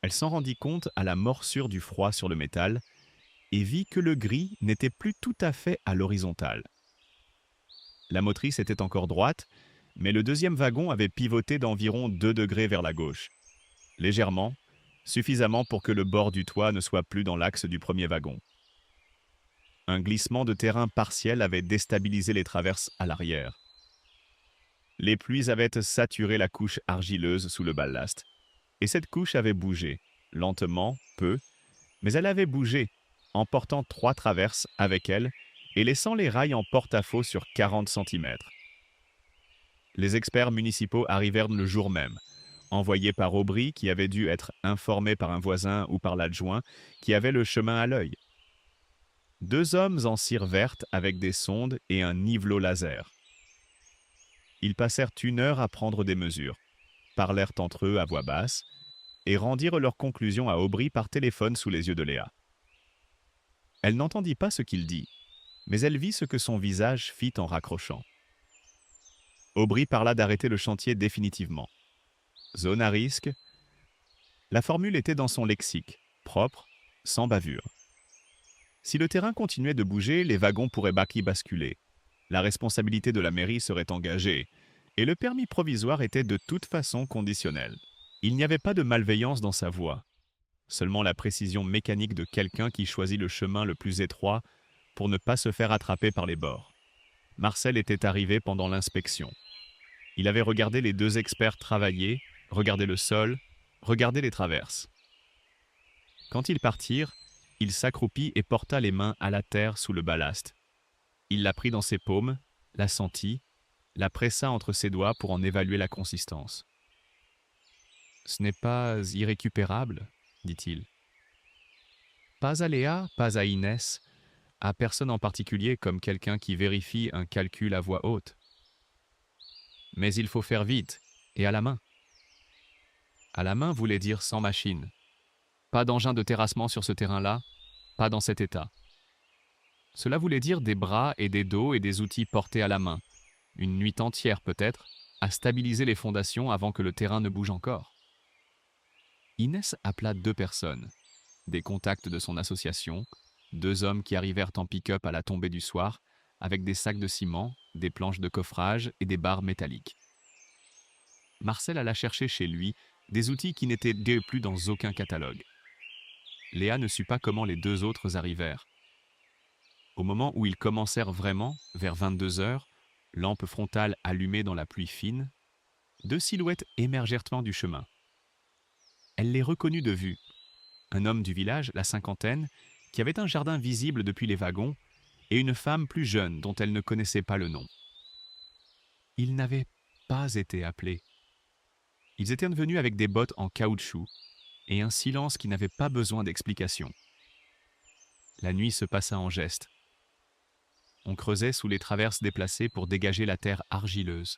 Elle s'en rendit compte à la morsure du froid sur le métal et vit que le gris n'était plus tout à fait à l'horizontale. La motrice était encore droite, mais le deuxième wagon avait pivoté d'environ 2 degrés vers la gauche. Légèrement, suffisamment pour que le bord du toit ne soit plus dans l'axe du premier wagon. Un glissement de terrain partiel avait déstabilisé les traverses à l'arrière. Les pluies avaient saturé la couche argileuse sous le ballast. Et cette couche avait bougé, lentement, peu, mais elle avait bougé, emportant 3 traverses avec elle et laissant les rails en porte-à-faux sur 40 cm. Les experts municipaux arrivèrent le jour même, envoyés par Aubry qui avait dû être informé par un voisin ou par l'adjoint qui avait le chemin à l'œil. 2 hommes en cire verte avec des sondes et un nivelot laser. Ils passèrent 1 heure à prendre des mesures, parlèrent entre eux à voix basse et rendirent leurs conclusions à Aubry par téléphone sous les yeux de Léa. Elle n'entendit pas ce qu'il dit, mais elle vit ce que son visage fit en raccrochant. Aubry parla d'arrêter le chantier définitivement. Zone à risque. La formule était dans son lexique, propre, sans bavure. Si le terrain continuait de bouger, les wagons pourraient basculer. La responsabilité de la mairie serait engagée, et le permis provisoire était de toute façon conditionnel. Il n'y avait pas de malveillance dans sa voix, seulement la précision mécanique de quelqu'un qui choisit le chemin le plus étroit pour ne pas se faire attraper par les bords. Marcel était arrivé pendant l'inspection. Il avait regardé les 2 experts travailler, regardé le sol, regardé les traverses. Quand ils partirent, il s'accroupit et porta les mains à la terre sous le ballast. Il la prit dans ses paumes, la sentit, la pressa entre ses doigts pour en évaluer la consistance. « Ce n'est pas irrécupérable, dit-il. Pas à Léa, pas à Inès, à personne en particulier comme quelqu'un qui vérifie un calcul à voix haute. Mais il faut faire vite, et à la main. À la main voulait dire sans machine. Pas d'engin de terrassement sur ce terrain-là, pas dans cet état. Cela voulait dire des bras et des dos et des outils portés à la main, une nuit entière peut-être, à stabiliser les fondations avant que le terrain ne bouge encore. Inès appela 2 personnes, des contacts de son association, 2 hommes qui arrivèrent en pick-up à la tombée du soir, avec des sacs de ciment, des planches de coffrage et des barres métalliques. Marcel alla chercher chez lui des outils qui n'étaient plus dans aucun catalogue. Léa ne sut pas comment les 2 autres arrivèrent. Au moment où ils commencèrent vraiment, vers 22 heures, lampe frontale allumée dans la pluie fine, 2 silhouettes émergèrent du chemin. Elle les reconnut de vue. Un homme du village, la cinquantaine, qui avait un jardin visible depuis les wagons, et une femme plus jeune dont elle ne connaissait pas le nom. Ils n'avaient pas été appelés. Ils étaient venus avec des bottes en caoutchouc et un silence qui n'avait pas besoin d'explication. La nuit se passa en gestes. On creusait sous les traverses déplacées pour dégager la terre argileuse.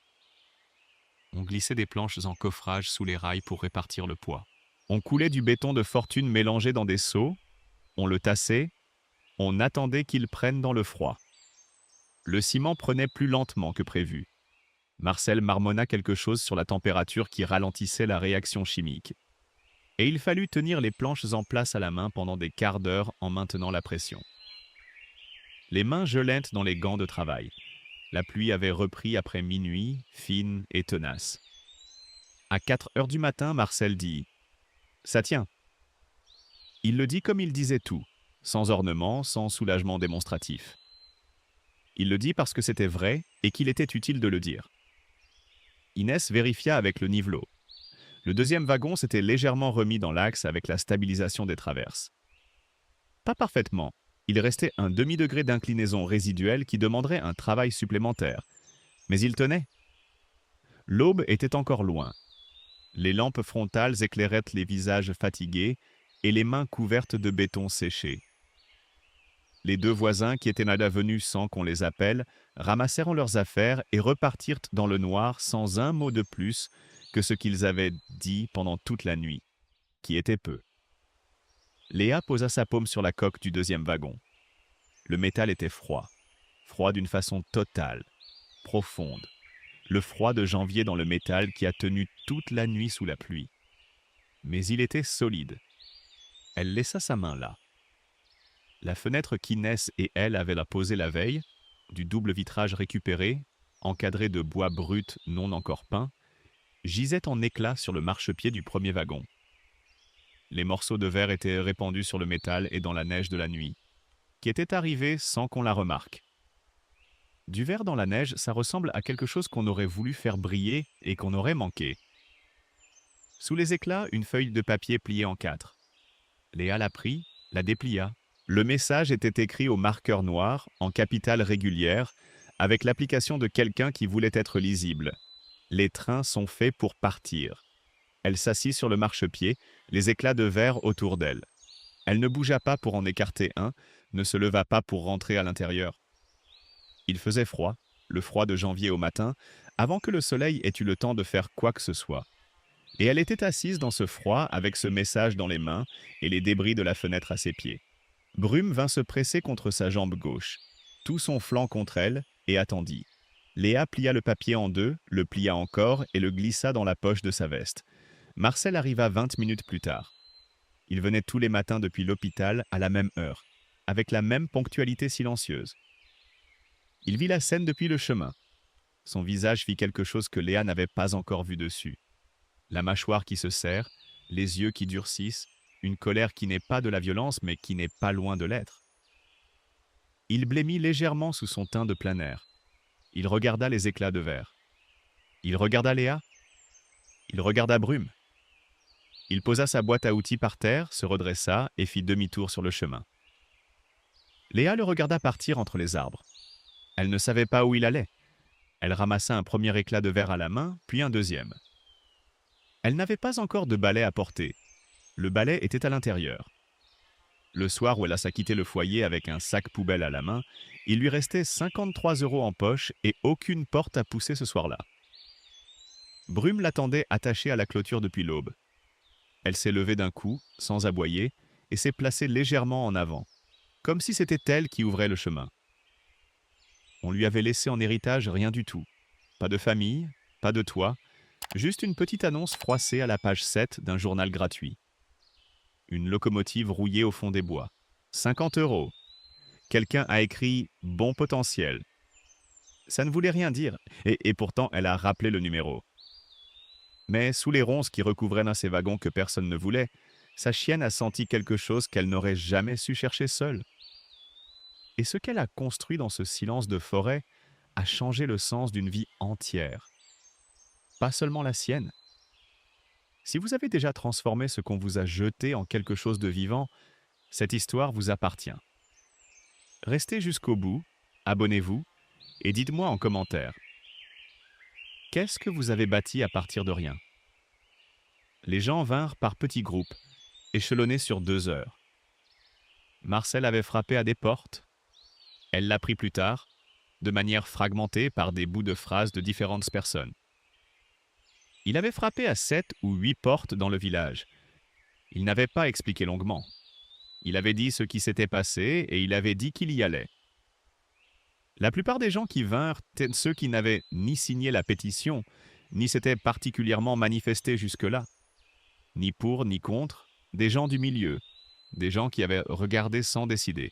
On glissait des planches en coffrage sous les rails pour répartir le poids. On coulait du béton de fortune mélangé dans des seaux, on le tassait, on attendait qu'il prenne dans le froid. Le ciment prenait plus lentement que prévu. Marcel marmonna quelque chose sur la température qui ralentissait la réaction chimique. Et il fallut tenir les planches en place à la main pendant des quarts d'heure en maintenant la pression. Les mains gelaient dans les gants de travail. La pluie avait repris après minuit, fine et tenace. À 4 heures du matin, Marcel dit « Ça tient ». Il le dit comme il disait tout, sans ornement, sans soulagement démonstratif. Il le dit parce que c'était vrai et qu'il était utile de le dire. Inès vérifia avec le nivelot. Le 2e wagon s'était légèrement remis dans l'axe avec la stabilisation des traverses. Pas parfaitement. Il restait un demi-degré d'inclinaison résiduelle qui demanderait un travail supplémentaire. Mais il tenait. L'aube était encore loin. Les lampes frontales éclairaient les visages fatigués et les mains couvertes de béton séché. Les 2 voisins qui étaient là venus sans qu'on les appelle ramassèrent leurs affaires et repartirent dans le noir sans un mot de plus que ce qu'ils avaient dit pendant toute la nuit, qui était peu. Léa posa sa paume sur la coque du 2e wagon. Le métal était froid, froid d'une façon totale, profonde. Le froid de janvier dans le métal qui a tenu toute la nuit sous la pluie. Mais il était solide. Elle laissa sa main là. La fenêtre qu'Inès et elle avaient posée la veille, du double vitrage récupéré, encadré de bois brut non encore peint, gisait en éclats sur le marchepied du 1er wagon. Les morceaux de verre étaient répandus sur le métal et dans la neige de la nuit, qui était arrivée sans qu'on la remarque. Du verre dans la neige, ça ressemble à quelque chose qu'on aurait voulu faire briller et qu'on aurait manqué. Sous les éclats, une feuille de papier pliée en 4. Léa la prit, la déplia. Le message était écrit au marqueur noir, en capitale régulière, avec l'application de quelqu'un qui voulait être lisible. Les trains sont faits pour partir. Elle s'assit sur le marchepied, les éclats de verre autour d'elle. Elle ne bougea pas pour en écarter un, ne se leva pas pour rentrer à l'intérieur. Il faisait froid, le froid de janvier au matin, avant que le soleil ait eu le temps de faire quoi que ce soit. Et elle était assise dans ce froid avec ce message dans les mains et les débris de la fenêtre à ses pieds. Brume vint se presser contre sa jambe gauche, tout son flanc contre elle, et attendit. Léa plia le papier en 2, le plia encore et le glissa dans la poche de sa veste. Marcel arriva 20 minutes plus tard. Il venait tous les matins depuis l'hôpital à la même heure, avec la même ponctualité silencieuse. Il vit la scène depuis le chemin. Son visage fit quelque chose que Léa n'avait pas encore vu dessus. La mâchoire qui se serre, les yeux qui durcissent, une colère qui n'est pas de la violence mais qui n'est pas loin de l'être. Il blêmit légèrement sous son teint de plein air. Il regarda les éclats de verre. Il regarda Léa. Il regarda Brume. Il posa sa boîte à outils par terre, se redressa et fit demi-tour sur le chemin. Léa le regarda partir entre les arbres. Elle ne savait pas où il allait. Elle ramassa un premier éclat de verre à la main, puis un deuxième. Elle n'avait pas encore de balai à porter. Le balai était à l'intérieur. Le soir où elle a quitté le foyer avec un sac poubelle à la main, il lui restait 53 € en poche et aucune porte à pousser ce soir-là. Brume l'attendait attachée à la clôture depuis l'aube. Elle s'est levée d'un coup, sans aboyer, et s'est placée légèrement en avant, comme si c'était elle qui ouvrait le chemin. On lui avait laissé en héritage rien du tout. Pas de famille, pas de toit, juste une petite annonce froissée à la page 7 d'un journal gratuit. Une locomotive rouillée au fond des bois. 50 euros. Quelqu'un a écrit bon potentiel. Ça ne voulait rien dire, et pourtant elle a rappelé le numéro. Mais sous les ronces qui recouvraient l'un ces wagons que personne ne voulait, sa chienne a senti quelque chose qu'elle n'aurait jamais su chercher seule. Et ce qu'elle a construit dans ce silence de forêt a changé le sens d'une vie entière. Pas seulement la sienne. Si vous avez déjà transformé ce qu'on vous a jeté en quelque chose de vivant, cette histoire vous appartient. Restez jusqu'au bout, abonnez-vous et dites-moi en commentaire. Qu'est-ce que vous avez bâti à partir de rien? Les gens vinrent par petits groupes, échelonnés sur 2 heures. Marcel avait frappé à des portes. Elle l'a pris plus tard, de manière fragmentée par des bouts de phrases de différentes personnes. Il avait frappé à 7 ou 8 portes dans le village. Il n'avait pas expliqué longuement. Il avait dit ce qui s'était passé et il avait dit qu'il y allait. La plupart des gens qui vinrent étaient ceux qui n'avaient ni signé la pétition, ni s'étaient particulièrement manifestés jusque-là. Ni pour, ni contre, des gens du milieu, des gens qui avaient regardé sans décider.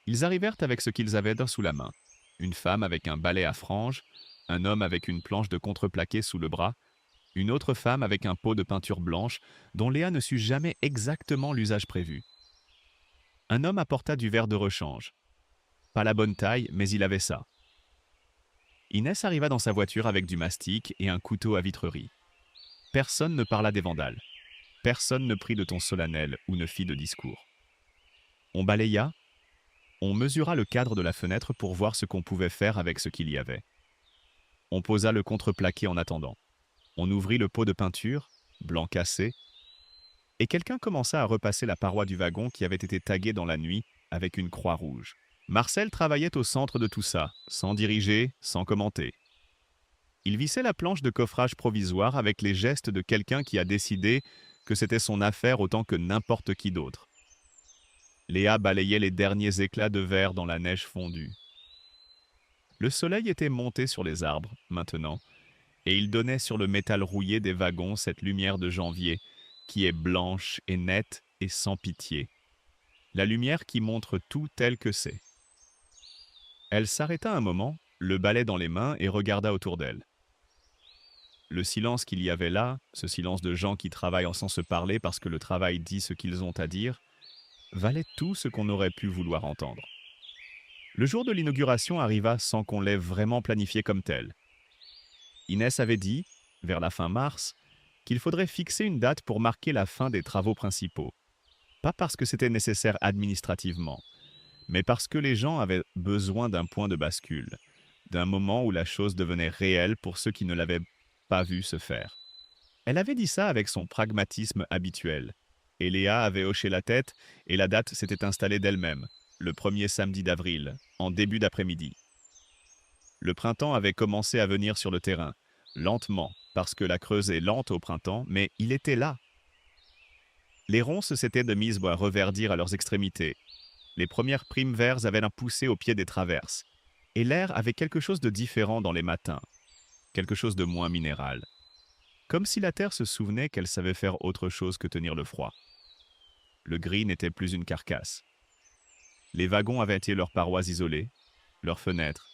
Ils arrivèrent avec ce qu'ils avaient sous la main. Une femme avec un balai à franges, un homme avec une planche de contreplaqué sous le bras, une autre femme avec un pot de peinture blanche dont Léa ne sut jamais exactement l'usage prévu. Un homme apporta du verre de rechange. Pas la bonne taille, mais il avait ça. Inès arriva dans sa voiture avec du mastic et un couteau à vitrerie. Personne ne parla des vandales. Personne ne prit de ton solennel ou ne fit de discours. On balaya, on mesura le cadre de la fenêtre pour voir ce qu'on pouvait faire avec ce qu'il y avait. On posa le contreplaqué en attendant. On ouvrit le pot de peinture, blanc cassé, et quelqu'un commença à repasser la paroi du wagon qui avait été taguée dans la nuit avec une croix rouge. Marcel travaillait au centre de tout ça, sans diriger, sans commenter. Il vissait la planche de coffrage provisoire avec les gestes de quelqu'un qui a décidé que c'était son affaire autant que n'importe qui d'autre. Léa balayait les derniers éclats de verre dans la neige fondue. Le soleil était monté sur les arbres, maintenant, et il donnait sur le métal rouillé des wagons cette lumière de janvier, qui est blanche et nette et sans pitié. La lumière qui montre tout tel que c'est. Elle s'arrêta un moment, le balai dans les mains, et regarda autour d'elle. Le silence qu'il y avait là, ce silence de gens qui travaillent sans se parler parce que le travail dit ce qu'ils ont à dire, valait tout ce qu'on aurait pu vouloir entendre. Le jour de l'inauguration arriva sans qu'on l'ait vraiment planifié comme tel. Inès avait dit, vers la fin mars, qu'il faudrait fixer une date pour marquer la fin des travaux principaux. Pas parce que c'était nécessaire administrativement, mais parce que les gens avaient besoin d'un point de bascule, d'un moment où la chose devenait réelle pour ceux qui ne l'avaient pas vu se faire. Elle avait dit ça avec son pragmatisme habituel, et Léa avait hoché la tête et la date s'était installée d'elle-même, le premier samedi d'avril, en début d'après-midi. Le printemps avait commencé à venir sur le terrain, lentement, parce que la Creuse est lente au printemps, mais il était là. Les ronces s'étaient de mise à reverdir à leurs extrémités. Les premières primes verts avaient poussé au pied des traverses, et l'air avait quelque chose de différent dans les matins, quelque chose de moins minéral. Comme si la terre se souvenait qu'elle savait faire autre chose que tenir le froid. Le gris n'était plus une carcasse. Les wagons avaient été leurs parois isolées, leurs fenêtres,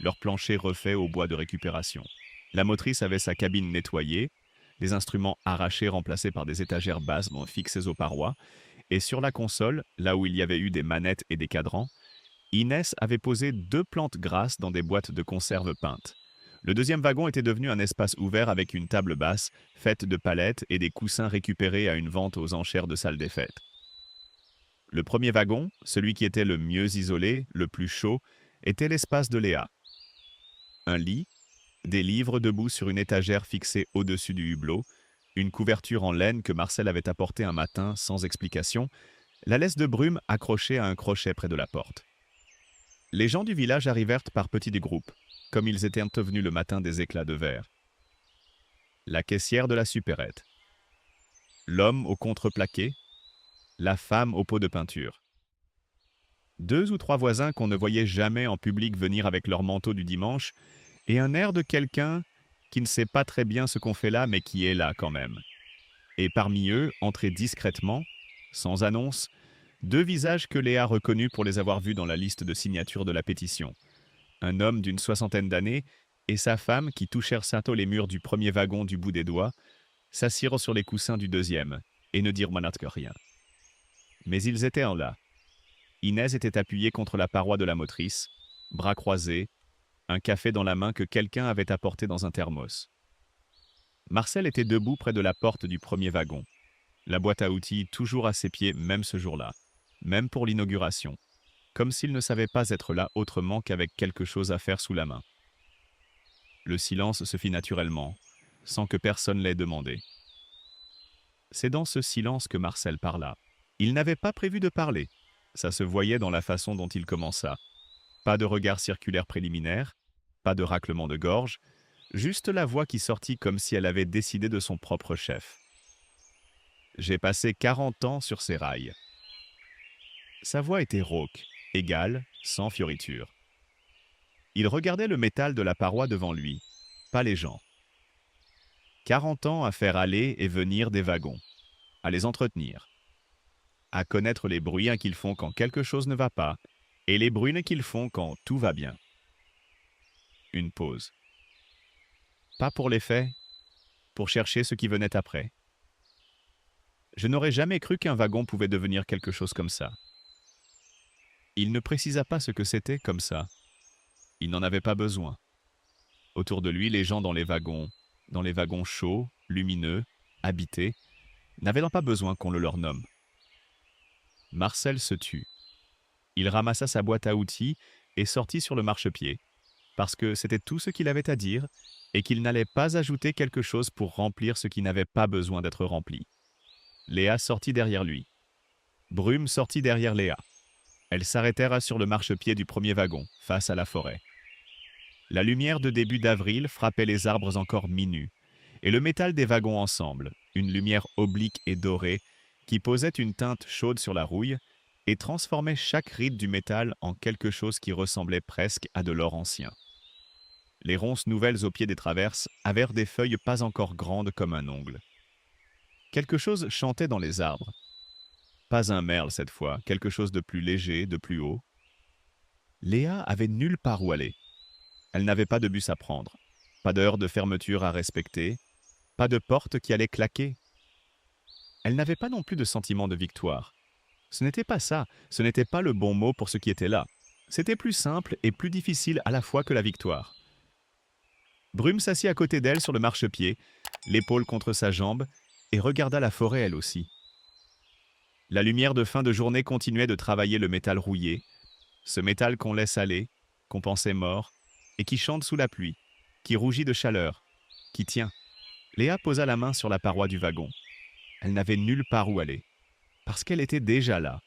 leurs planchers refaits au bois de récupération. La motrice avait sa cabine nettoyée, les instruments arrachés remplacés par des étagères basses fixées aux parois, et sur la console, là où il y avait eu des manettes et des cadrans, Inès avait posé 2 plantes grasses dans des boîtes de conserve peintes. Le deuxième wagon était devenu un espace ouvert avec une table basse, faite de palettes et des coussins récupérés à une vente aux enchères de salle des fêtes. Le premier wagon, celui qui était le mieux isolé, le plus chaud, était l'espace de Léa. Un lit, des livres debout sur une étagère fixée au-dessus du hublot, une couverture en laine que Marcel avait apportée un matin sans explication, la laisse de Brume accrochée à un crochet près de la porte. Les gens du village arrivèrent par petits groupes, comme ils étaient venus le matin des éclats de verre. la caissière de la supérette, l'homme au contreplaqué, la femme au pot de peinture. 2 ou 3 voisins qu'on ne voyait jamais en public venir avec leur manteau du dimanche, et un air de quelqu'un qui ne sait pas très bien ce qu'on fait là, mais qui est là quand même. Et parmi eux, entrés discrètement, sans annonce, 2 visages que Léa reconnut pour les avoir vus dans la liste de signature de la pétition. Un homme d'une soixantaine d'années et sa femme qui touchèrent sitôt les murs du premier wagon du bout des doigts, s'assirent sur les coussins du deuxième et ne dirent manat que rien. Mais ils étaient en là. Inès était appuyée contre la paroi de la motrice, bras croisés, un café dans la main que quelqu'un avait apporté dans un thermos. Marcel était debout près de la porte du premier wagon, la boîte à outils toujours à ses pieds même ce jour-là, même pour l'inauguration, comme s'il ne savait pas être là autrement qu'avec quelque chose à faire sous la main. Le silence se fit naturellement, sans que personne l'ait demandé. C'est dans ce silence que Marcel parla. Il n'avait pas prévu de parler. Ça se voyait dans la façon dont il commença. Pas de regard circulaire préliminaire, pas de raclement de gorge, juste la voix qui sortit comme si elle avait décidé de son propre chef. J'ai passé 40 ans sur ces rails. Sa voix était rauque, égale, sans fioriture. Il regardait le métal de la paroi devant lui, pas les gens. 40 ans à faire aller et venir des wagons, à les entretenir, à connaître les bruits qu'ils font quand quelque chose ne va pas et les bruits qu'ils font quand tout va bien. Une pause. Pas pour les faits, pour chercher ce qui venait après. Je n'aurais jamais cru qu'un wagon pouvait devenir quelque chose comme ça. Il ne précisa pas ce que c'était comme ça. Il n'en avait pas besoin. Autour de lui, les gens dans les wagons chauds, lumineux, habités, n'avaient pas besoin qu'on le leur nomme. Marcel se tut. Il ramassa sa boîte à outils et sortit sur le marchepied, parce que c'était tout ce qu'il avait à dire et qu'il n'allait pas ajouter quelque chose pour remplir ce qui n'avait pas besoin d'être rempli. Léa sortit derrière lui. Brume sortit derrière Léa. Elles s'arrêtèrent sur le marchepied du premier wagon, face à la forêt. La lumière de début d'avril frappait les arbres encore mi-nus, et le métal des wagons ensemble, une lumière oblique et dorée, qui posait une teinte chaude sur la rouille et transformait chaque ride du métal en quelque chose qui ressemblait presque à de l'or ancien. Les ronces nouvelles au pied des traverses avaient des feuilles pas encore grandes comme un ongle. Quelque chose chantait dans les arbres. Pas un merle cette fois, quelque chose de plus léger, de plus haut. Léa avait nulle part où aller. Elle n'avait pas de bus à prendre, pas d'heure de fermeture à respecter, pas de porte qui allait claquer. Elle n'avait pas non plus de sentiment de victoire. Ce n'était pas ça, ce n'était pas le bon mot pour ce qui était là. C'était plus simple et plus difficile à la fois que la victoire. Brume s'assit à côté d'elle sur le marchepied, l'épaule contre sa jambe, et regarda la forêt elle aussi. La lumière de fin de journée continuait de travailler le métal rouillé, ce métal qu'on laisse aller, qu'on pensait mort, et qui chante sous la pluie, qui rougit de chaleur, qui tient. Léa posa la main sur la paroi du wagon. Elle n'avait nulle part où aller, parce qu'elle était déjà là,